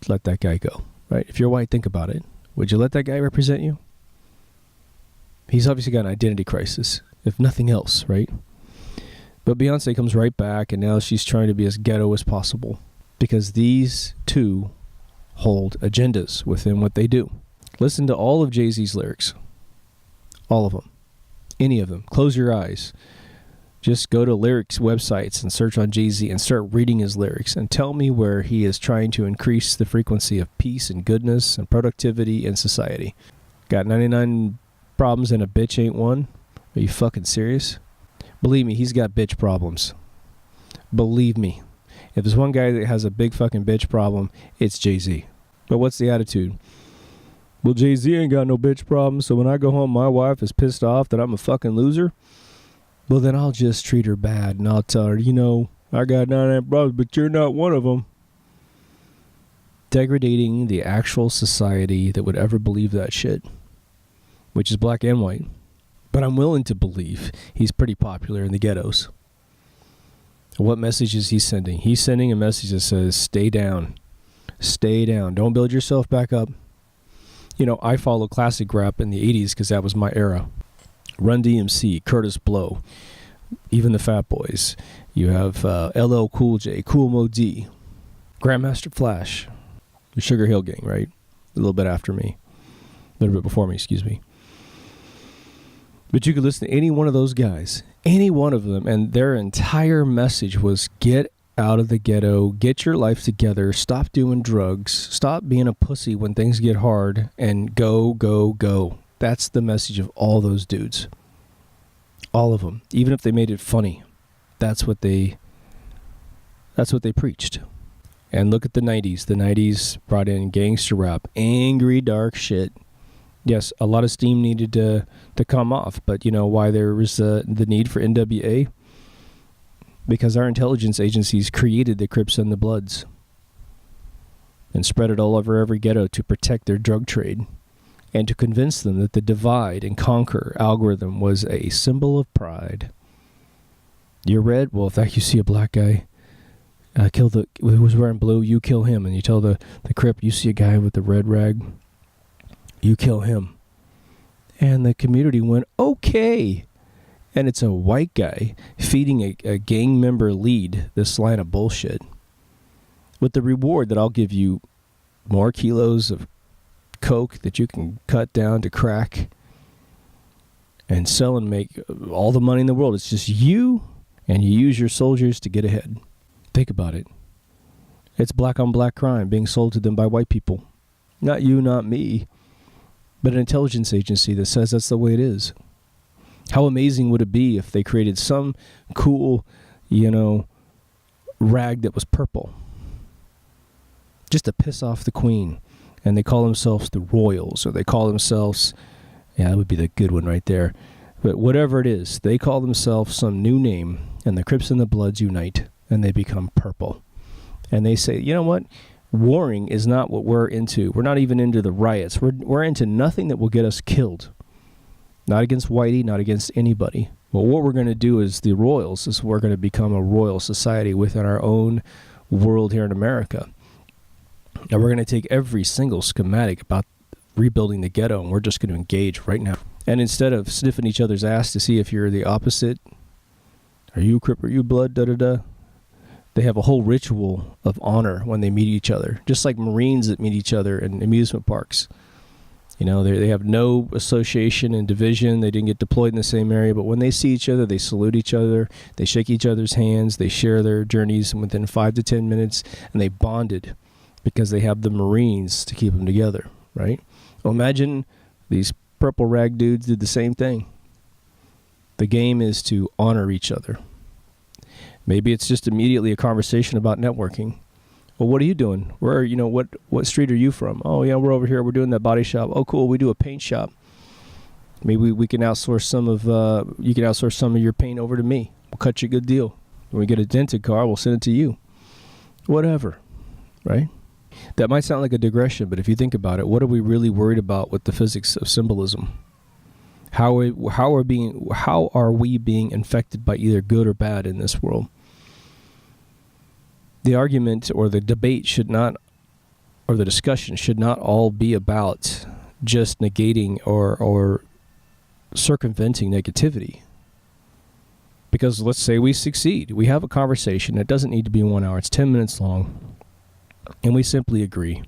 let that guy go, right? If you're white, think about it. Would you let that guy represent you? He's obviously got an identity crisis, if nothing else, right? But Beyonce comes right back, and now she's trying to be as ghetto as possible because these two hold agendas within what they do. Listen to all of Jay-Z's lyrics. All of them. Any of them. Close your eyes. Just go to lyrics websites and search on Jay-Z and start reading his lyrics and tell me where he is trying to increase the frequency of peace and goodness and productivity in society. Got 99 problems and a bitch ain't one? Are you fucking serious? Believe me, he's got bitch problems. Believe me. If there's one guy that has a big fucking bitch problem, it's Jay-Z. But what's the attitude? Well, Jay-Z ain't got no bitch problems, so when I go home, my wife is pissed off that I'm a fucking loser. Well, then I'll just treat her bad, and I'll tell her, I got 99 problems, but you're not one of them. Degrading the actual society that would ever believe that shit, which is black and white. But I'm willing to believe he's pretty popular in the ghettos. What message is he sending? He's sending a message that says, stay down. Stay down. Don't build yourself back up. I follow classic rap in the 80s because that was my era. Run DMC, Curtis Blow, even the Fat Boys. You have LL Cool J, Kool Moe Dee, Grandmaster Flash, the Sugar Hill Gang, right? A little bit after me. A little bit before me, excuse me. But you could listen to any one of those guys, any one of them, and their entire message was get out of the ghetto, get your life together, stop doing drugs, stop being a pussy when things get hard, and go, go, go. That's the message of all those dudes. All of them. Even if they made it funny. That's what they preached. And look at the 90s. The 90s brought in gangster rap. Angry, dark shit. Yes, a lot of steam needed to come off. But you know why there was the need for NWA? Because our intelligence agencies created the Crips and the Bloods. And spread it all over every ghetto to protect their drug trade. And to convince them that the divide and conquer algorithm was a symbol of pride. You're red? Well, if you see a black guy who's wearing blue, you kill him. And you tell the Crip, you see a guy with the red rag, you kill him. And the community went, okay. And it's a white guy feeding a gang member lead this line of bullshit. With the reward that I'll give you more kilos of coke that you can cut down to crack and sell and make all the money in the world. It's just you, and you use your soldiers to get ahead. Think about it. It's black on black crime being sold to them by white people. Not you, not me, but an intelligence agency that says that's the way it is. How amazing would it be if they created some cool, rag that was purple just to piss off the queen? And they call themselves the Royals, or they call themselves, that would be the good one right there. But whatever it is, they call themselves some new name, and the Crips and the Bloods unite, and they become purple. And they say, you know what? Warring is not what we're into. We're not even into the riots. We're into nothing that will get us killed. Not against Whitey, not against anybody. Well, what we're going to do as the royals is we're going to become a royal society within our own world here in America. Now, we're going to take every single schematic about rebuilding the ghetto, and we're just going to engage right now. And instead of sniffing each other's ass to see if you're the opposite, are you Crip, are you Blood, da-da-da, they have a whole ritual of honor when they meet each other, just like Marines that meet each other in amusement parks. You know, they have no association and division. They didn't get deployed in the same area, but when they see each other, they salute each other, they shake each other's hands, they share their journeys within 5 to 10 minutes, and they bonded because they have the Marines to keep them together, right? Well, imagine these purple rag dudes did the same thing. The game is to honor each other. Maybe it's just immediately a conversation about networking. Well, what are you doing? Where, you know, what street are you from? Oh, yeah, we're over here. We're doing that body shop. Oh, cool. We do a paint shop. Maybe we can outsource you can outsource some of your paint over to me. We'll cut you a good deal. When we get a dented car, we'll send it to you. Whatever, right? That might sound like a digression, but if you think about it, what are we really worried about with the physics of symbolism? How are we being infected by either good or bad in this world? The argument or the debate should not, or the discussion should not all be about just negating or circumventing negativity. Because let's say we succeed. We have a conversation. It doesn't need to be 1 hour. It's 10 minutes long. And we simply agree.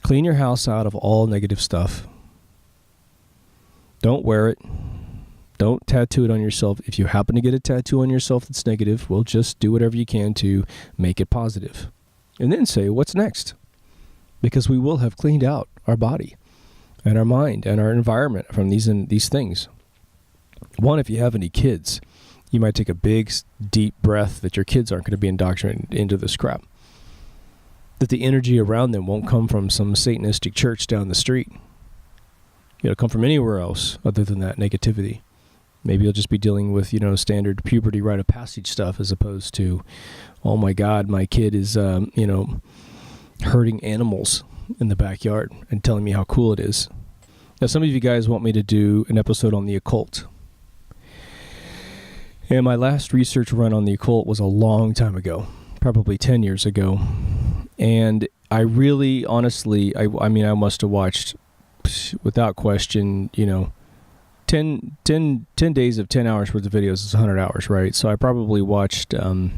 Clean your house out of all negative stuff. Don't wear it. Don't tattoo it on yourself. If you happen to get a tattoo on yourself that's negative, well, just do whatever you can to make it positive. And then say, what's next? Because we will have cleaned out our body and our mind and our environment from these things. One, if you have any kids, you might take a big, deep breath that your kids aren't going to be indoctrinated into this crap. That the energy around them won't come from some Satanistic church down the street. It'll come from anywhere else other than that negativity. Maybe you'll just be dealing with, standard puberty rite of passage stuff as opposed to, oh my God, my kid is, hurting animals in the backyard and telling me how cool it is. Now, some of you guys want me to do an episode on the occult. And my last research run on the occult was a long time ago, probably 10 years ago. And I really, honestly, I must have watched, without question, 10 days of 10 hours worth of videos is 100 hours, right? So I probably watched a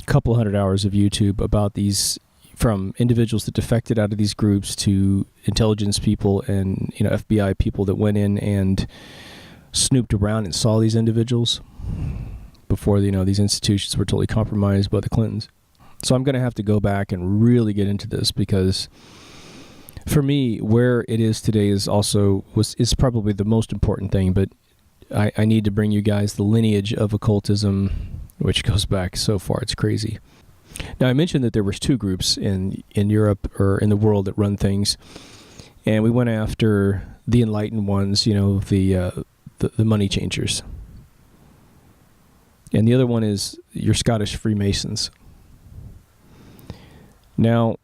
couple hundred hours of YouTube about these, from individuals that defected out of these groups to intelligence people and, FBI people that went in and snooped around and saw these individuals before, these institutions were totally compromised by the Clintons. So I'm going to have to go back and really get into this because for me, where it is today is probably the most important thing, but I need to bring you guys the lineage of occultism, which goes back so far, it's crazy. Now, I mentioned that there was two groups in Europe or in the world that run things, and we went after the enlightened ones, the money changers. And the other one is your Scottish Freemasons. Now,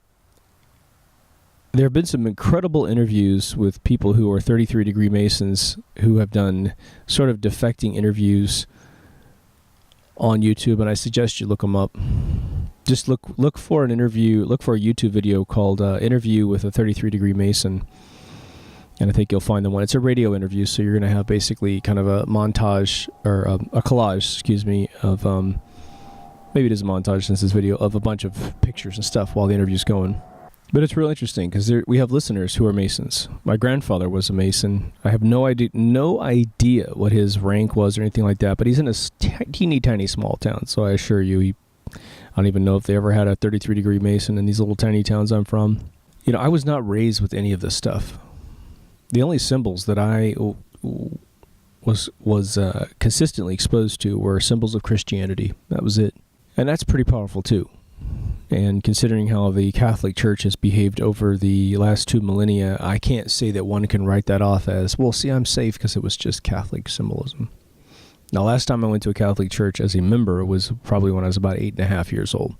there have been some incredible interviews with people who are 33-degree Masons who have done sort of defecting interviews on YouTube, and I suggest you look them up. Just look for an interview, look for a YouTube video called Interview with a 33-degree Mason, and I think you'll find the one. It's a radio interview, so you're going to have basically kind of a montage, or a collage, of, maybe it is a montage since this video, of a bunch of pictures and stuff while the interview's going. But it's real interesting because we have listeners who are Masons. My grandfather was a Mason. I have no idea what his rank was or anything like that, but he's in a teeny tiny small town, so I assure you, I don't even know if they ever had a 33-degree Mason in these little tiny towns I'm from. I was not raised with any of this stuff. The only symbols that I was consistently exposed to were symbols of Christianity. That was it. And that's pretty powerful too. And considering how the Catholic Church has behaved over the last 2 millennia, I can't say that one can write that off as, well, see, I'm safe because it was just Catholic symbolism. Now, last time I went to a Catholic church as a member was probably when I was about 8.5 years old.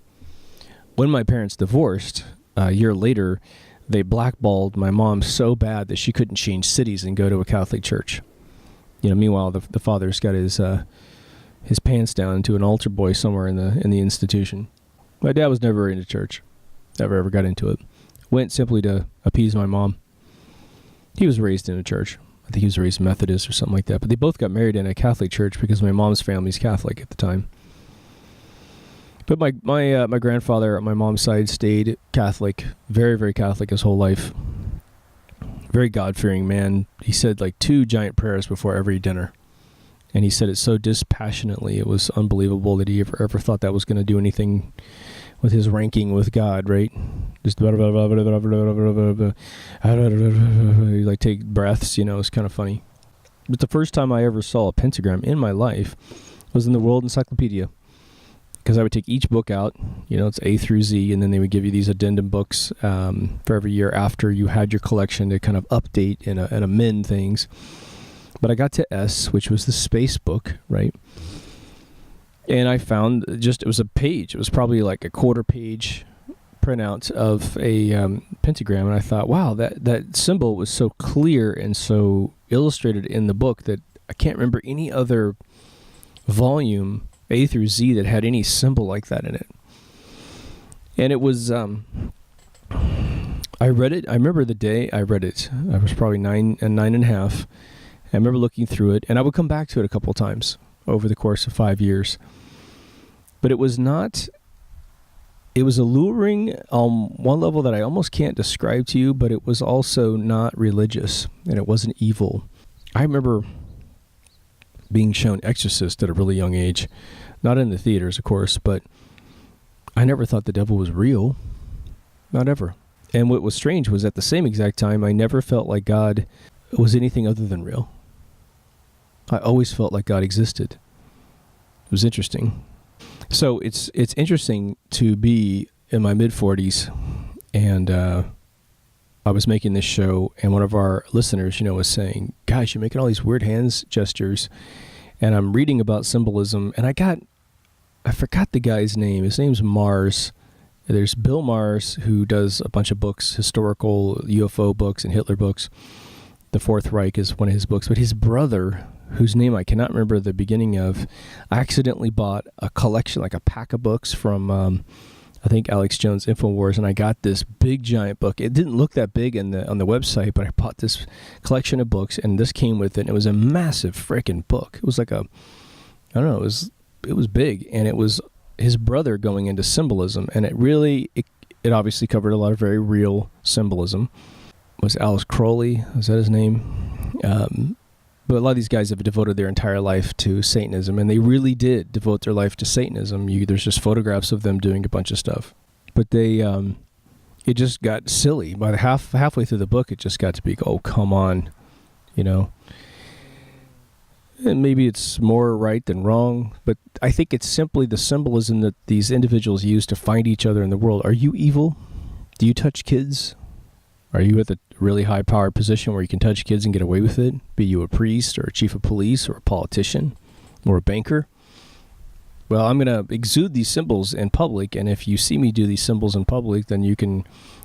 When my parents divorced, a year later, they blackballed my mom so bad that she couldn't change cities and go to a Catholic church. Meanwhile, the father's got his pants down to an altar boy somewhere in the institution. My dad was never into church. Never ever got into it. Went simply to appease my mom. He was raised in a church. I think he was raised Methodist or something like that. But they both got married in a Catholic church because my mom's family's Catholic at the time. But my grandfather on my mom's side stayed Catholic, very, very Catholic his whole life. Very God-fearing man. He said like 2 giant prayers before every dinner. And he said it so dispassionately, it was unbelievable that he ever thought that was going to do anything with his ranking with God, right? Just like take breaths, it's kind of funny. But the first time I ever saw a pentagram in my life was in the World Encyclopedia. Because I would take each book out, it's A through Z, and then they would give you these addendum books for every year after you had your collection to kind of update and amend things. But I got to S, which was the space book, right? And I found it was a page. It was probably like a quarter page printout of a pentagram. And I thought, wow, that symbol was so clear and so illustrated in the book that I can't remember any other volume, A through Z, that had any symbol like that in it. And it was, I read it. I remember the day I read it. I was probably 9 and a half. I remember looking through it, and I would come back to it a couple times over the course of 5 years. But it was alluring on one level that I almost can't describe to you, but it was also not religious, and it wasn't evil. I remember being shown Exorcist at a really young age. Not in the theaters, of course, but I never thought the devil was real. Not ever. And what was strange was at the same exact time, I never felt like God was anything other than real. I always felt like God existed. It was interesting. So it's interesting to be in my mid-40s, and I was making this show, and one of our listeners, was saying, "Guys, you're making all these weird hands gestures," and I'm reading about symbolism, and I forgot the guy's name. His name's Mars. There's Bill Mars, who does a bunch of books, historical UFO books and Hitler books. The Fourth Reich is one of his books, but his brother, whose name I cannot remember the beginning of, I accidentally bought a collection, like a pack of books from, I think, Alex Jones' InfoWars, and I got this big giant book. It didn't look that big on the website, but I bought this collection of books, and this came with it. And it was a massive freaking book. It was like it was big, and it was his brother going into symbolism, and it obviously covered a lot of very real symbolism. Was Alice Crowley? Was that his name? But a lot of these guys have devoted their entire life to Satanism, and they really did devote their life to Satanism. There's just photographs of them doing a bunch of stuff. But it just got silly. By the halfway through the book, it just got to be, oh, come on, And maybe it's more right than wrong, but I think it's simply the symbolism that these individuals use to find each other in the world. Are you evil? Do you touch kids? Are you at the really high-powered position where you can touch kids and get away with it? Be you a priest or a chief of police or a politician or a banker? Well, I'm going to exude these symbols in public, and if you see me do these symbols in public, then you can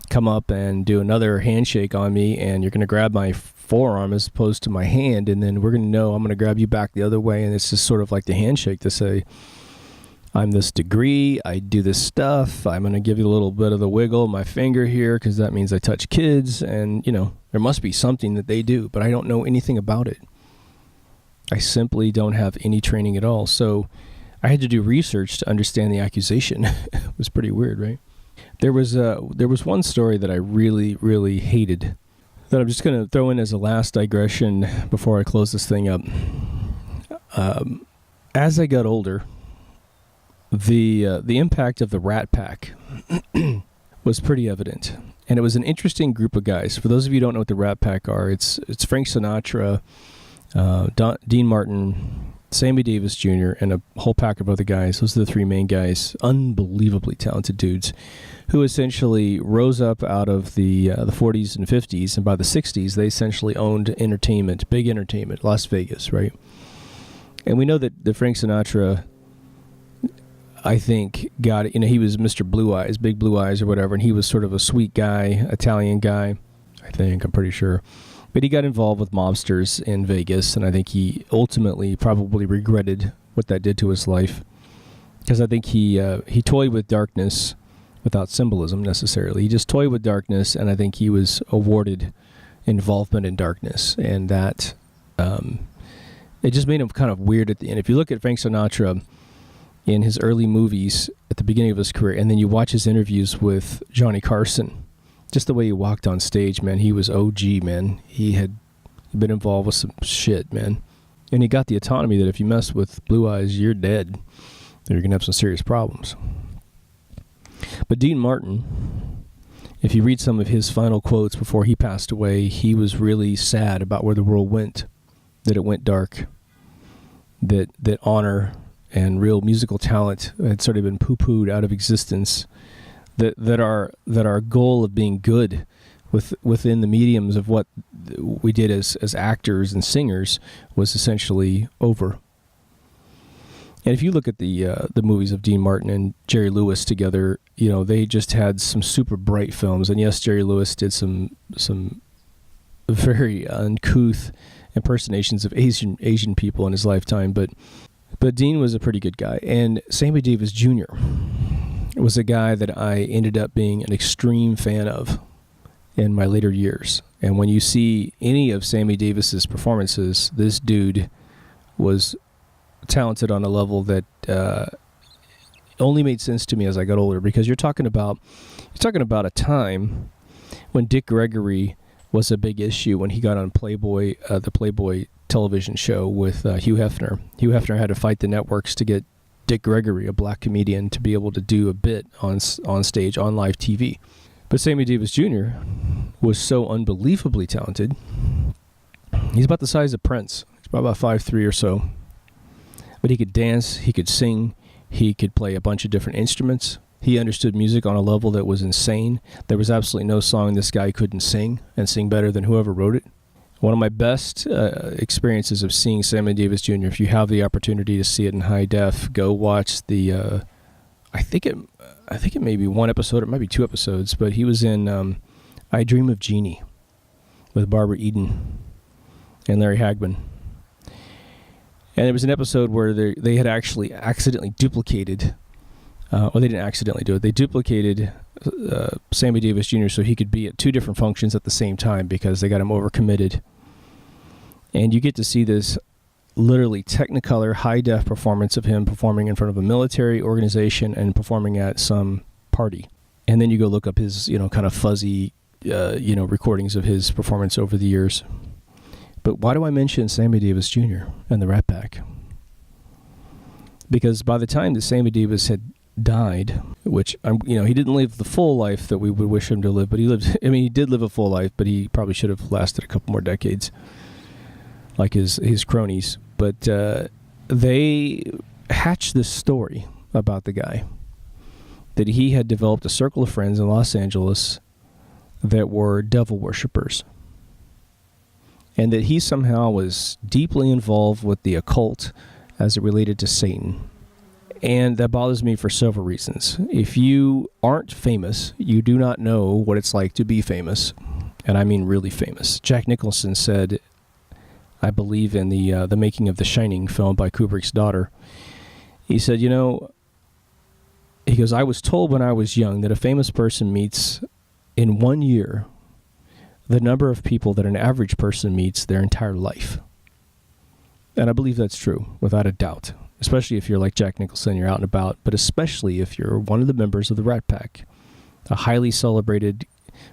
come up and do another handshake on me, and you're going to grab my forearm as opposed to my hand, and then we're going to know I'm going to grab you back the other way, and it's just sort of like the handshake to say, I'm this degree, I do this stuff, I'm going to give you a little bit of the wiggle of my finger here because that means I touch kids, and, there must be something that they do, but I don't know anything about it. I simply don't have any training at all, so I had to do research to understand the accusation. It was pretty weird, right? There was one story that I really, really hated that I'm just going to throw in as a last digression before I close this thing up. As I got older, the impact of the Rat Pack was pretty evident, and it was an interesting group of guys. For those of you who don't know what the Rat Pack are, it's Frank Sinatra, Dean Martin, Sammy Davis Jr., and a whole pack of other guys. Those are the three main guys, unbelievably talented dudes, who essentially rose up out of the 40s and 50s, and by the 60s, they essentially owned entertainment, big entertainment, Las Vegas, right? And we know that Frank Sinatra, I think, he was Mr. Blue Eyes, Big Blue Eyes or whatever, and he was sort of a sweet guy, Italian guy, I'm pretty sure. But he got involved with mobsters in Vegas, and I think he ultimately probably regretted what that did to his life. Because I think he toyed with darkness without symbolism necessarily. He just toyed with darkness, and I think he was awarded involvement in darkness. And that, it just made him kind of weird at the end. If you look at Frank Sinatra in his early movies at the beginning of his career, and then you watch his interviews with Johnny Carson, just the way he walked on stage, man, he was OG, man. He had been involved with some shit, man. And he got the autonomy that if you mess with Blue Eyes, you're dead. You're going to have some serious problems. But Dean Martin, if you read some of his final quotes before he passed away, he was really sad about where the world went, that it went dark, that honor and real musical talent had sort of been poo-pooed out of existence, that our goal of being good within the mediums of what we did as actors and singers was essentially over. And if you look at the movies of Dean Martin and Jerry Lewis together, you know, they just had some super bright films. And yes, Jerry Lewis did some very uncouth impersonations of Asian people in his lifetime, but Dean was a pretty good guy. And Sammy Davis Jr. was a guy that I ended up being an extreme fan of in my later years. And when you see any of Sammy Davis's performances, this dude was talented on a level that only made sense to me as I got older, because you're talking about a time when Dick Gregory was a big issue when he got on Playboy, the Playboy television show with Hugh Hefner. Hugh Hefner had to fight the networks to get Dick Gregory, a black comedian, to be able to do a bit on stage, on live TV. But Sammy Davis Jr. was so unbelievably talented. He's about the size of Prince. He's about 5'3" or so. But he could dance, he could sing, he could play a bunch of different instruments. He understood music on a level that was insane. There was absolutely no song this guy couldn't sing, and sing better than whoever wrote it. One of my best experiences of seeing Sammy Davis Jr., if you have the opportunity to see it in high def, go watch the, I think it may be one episode, it might be two episodes, but he was in I Dream of Jeannie with Barbara Eden and Larry Hagman. And there was an episode where they had actually accidentally duplicated, or they didn't accidentally do it, they duplicated Sammy Davis Jr. so he could be at two different functions at the same time because they got him overcommitted. And you get to see this literally Technicolor high-def performance of him performing in front of a military organization and performing at some party. And then you go look up his, kind of fuzzy, recordings of his performance over the years. But why do I mention Sammy Davis Jr. and the Rat Pack? Because by the time that Sammy Davis had died, which, he didn't live the full life that we would wish him to live, but he did live a full life, but he probably should have lasted a couple more decades, like his cronies. But they hatched this story about the guy, that he had developed a circle of friends in Los Angeles that were devil worshippers, and that he somehow was deeply involved with the occult as it related to Satan. And that bothers me for several reasons. If you aren't famous, you do not know what it's like to be famous, and I mean really famous. Jack Nicholson said, I believe in the making of The Shining film by Kubrick's daughter, he said, he goes, I was told when I was young that a famous person meets in 1 year the number of people that an average person meets their entire life. And I believe that's true, without a doubt. Especially if you're like Jack Nicholson, you're out and about, but especially if you're one of the members of the Rat Pack, a highly celebrated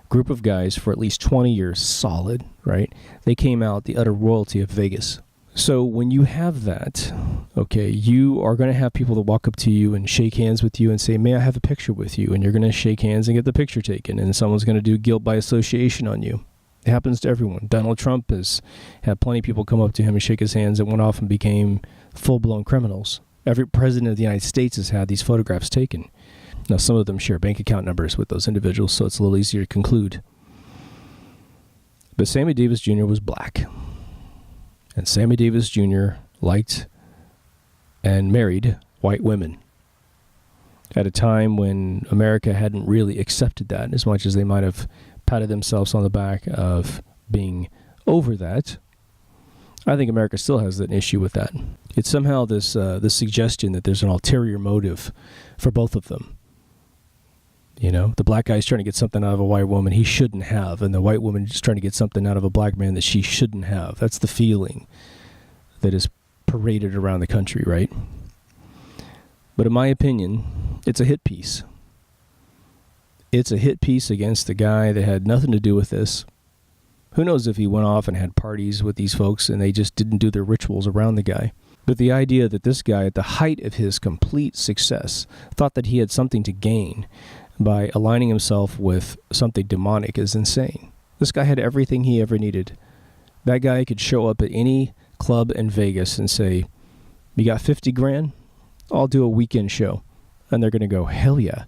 group of guys for at least 20 years solid, right? They came out the utter royalty of Vegas. So when you have that, okay, you are going to have people that walk up to you and shake hands with you and say, may I have a picture with you? And you're going to shake hands and get the picture taken, and someone's going to do guilt by association on you. It happens to everyone. Donald Trump has had plenty of people come up to him and shake his hands and went off and became full-blown criminals. Every president of the United States has had these photographs taken. Now, some of them share bank account numbers with those individuals, so it's a little easier to conclude. But Sammy Davis Jr. was black. And Sammy Davis Jr. liked and married white women at a time when America hadn't really accepted that as much as they might have patted themselves on the back of being over that. I think America still has an issue with that. It's somehow this suggestion that there's an ulterior motive for both of them. You know, the black guy's trying to get something out of a white woman he shouldn't have, and the white woman is trying to get something out of a black man that she shouldn't have. That's the feeling that is paraded around the country, right? But in my opinion, it's a hit piece. It's a hit piece against the guy that had nothing to do with this. Who knows if he went off and had parties with these folks and they just didn't do their rituals around the guy. But the idea that this guy, at the height of his complete success, thought that he had something to gain by aligning himself with something demonic is insane. This guy had everything he ever needed. That guy could show up at any club in Vegas and say, "You got 50 grand? I'll do a weekend show." And they're going to go, "Hell yeah,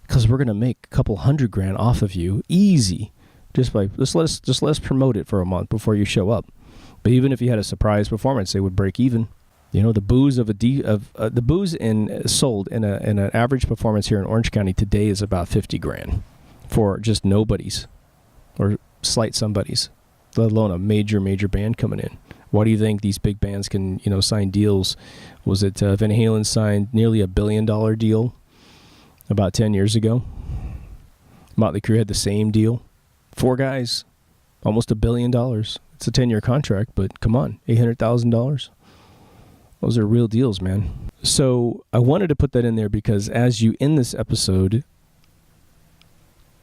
because we're going to make a couple $100 grand off of you, easy. Just let us promote it for a month before you show up." But even if you had a surprise performance, they would break even. You know, the booze the booze sold in an average performance here in Orange County today is about 50 grand for just nobodies or slight somebodies, let alone a major band coming in. Why do you think these big bands can, sign deals? Was it Van Halen signed nearly $1 billion deal about 10 years ago? Motley Crue had the same deal. 4 guys, almost $1 billion. It's a 10-year contract, but come on, $800,000. Those are real deals, man. So I wanted to put that in there because as you end this episode,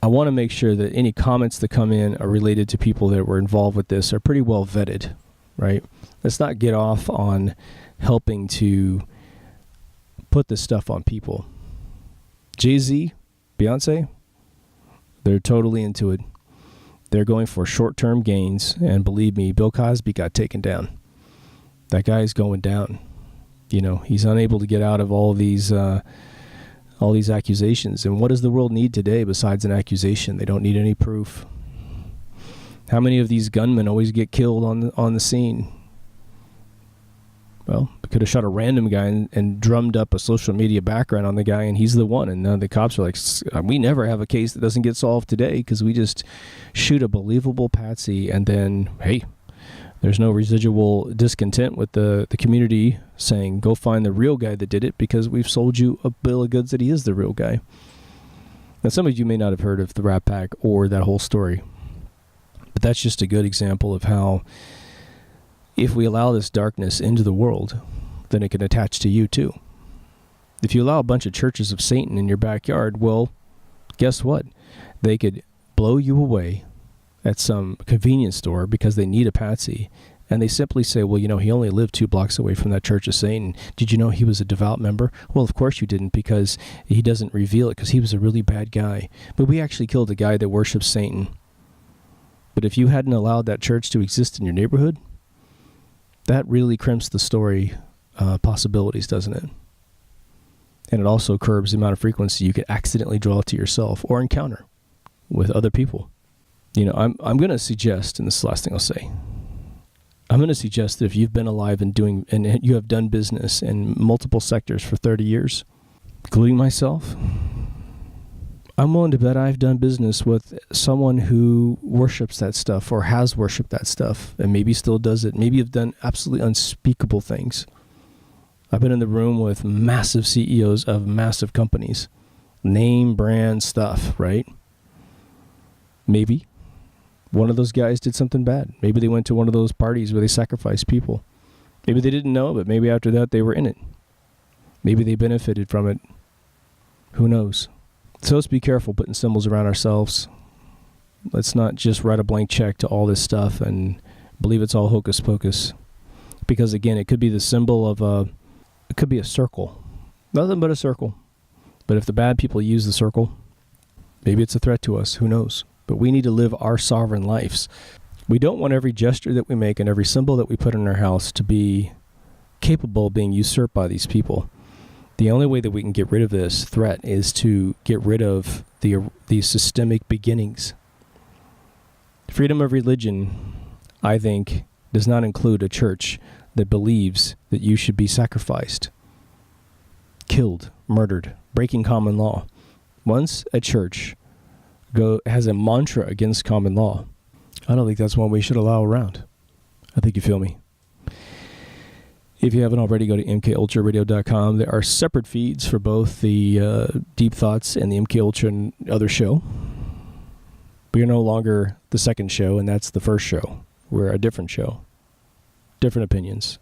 I want to make sure that any comments that come in are related to people that were involved with this are pretty well vetted, right? Let's not get off on helping to put this stuff on people. Jay-Z, Beyonce, they're totally into it. They're going for short-term gains, and believe me, Bill Cosby got taken down. That guy's going down. He's unable to get out of all these accusations. And what does the world need today besides an accusation? They don't need any proof. How many of these gunmen always get killed on the scene? Well, they could have shot a random guy and drummed up a social media background on the guy, and he's the one. And now the cops are like, "We never have a case that doesn't get solved today because we just shoot a believable patsy, and then, hey, there's no residual discontent with the community saying, go find the real guy that did it because we've sold you a bill of goods that he is the real guy." Now, some of you may not have heard of the Rat Pack or that whole story, but that's just a good example of how if we allow this darkness into the world, then it can attach to you too. If you allow a bunch of churches of Satan in your backyard, well, guess what? They could blow you away at some convenience store because they need a patsy, and they simply say, "Well, he only lived 2 blocks away from that church of Satan. Did you know he was a devout member?" Well, of course you didn't, because he doesn't reveal it because he was a really bad guy. But we actually killed a guy that worships Satan. But if you hadn't allowed that church to exist in your neighborhood, that really crimps the story possibilities, doesn't it? And it also curbs the amount of frequency you could accidentally draw to yourself or encounter with other people. I'm going to suggest, and this is the last thing I'll say, I'm going to suggest that if you've been alive and you have done business in multiple sectors for 30 years, including myself, I'm willing to bet I've done business with someone who worships that stuff or has worshipped that stuff and maybe still does it. Maybe have done absolutely unspeakable things. I've been in the room with massive CEOs of massive companies, name brand stuff, right? Maybe one of those guys did something bad. Maybe they went to one of those parties where they sacrificed people. Maybe they didn't know, but maybe after that they were in it. Maybe they benefited from it. Who knows? So let's be careful putting symbols around ourselves. Let's not just write a blank check to all this stuff and believe it's all hocus pocus. Because again, it could be the symbol of it could be a circle. Nothing but a circle. But if the bad people use the circle, maybe it's a threat to us. Who knows? But we need to live our sovereign lives. We don't want every gesture that we make and every symbol that we put in our house to be capable of being usurped by these people. The only way that we can get rid of this threat is to get rid of the systemic beginnings. Freedom of religion, I think, does not include a church that believes that you should be sacrificed, killed, murdered, breaking common law. Once a church has a mantra against common law, I don't think that's one we should allow around. I think you feel me. If you haven't already, go to mkultraradio.com. There are separate feeds for both the Deep Thoughts and the MK Ultra and other show. We are no longer the second show, and that's the first show. We're a different show. Different opinions.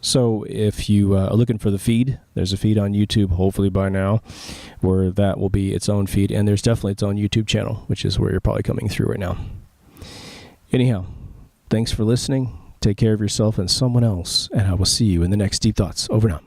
So if you are looking for the feed, there's a feed on YouTube, hopefully by now, where that will be its own feed. And there's definitely its own YouTube channel, which is where you're probably coming through right now. Anyhow, thanks for listening. Take care of yourself and someone else, and I will see you in the next Deep Thoughts. Over now.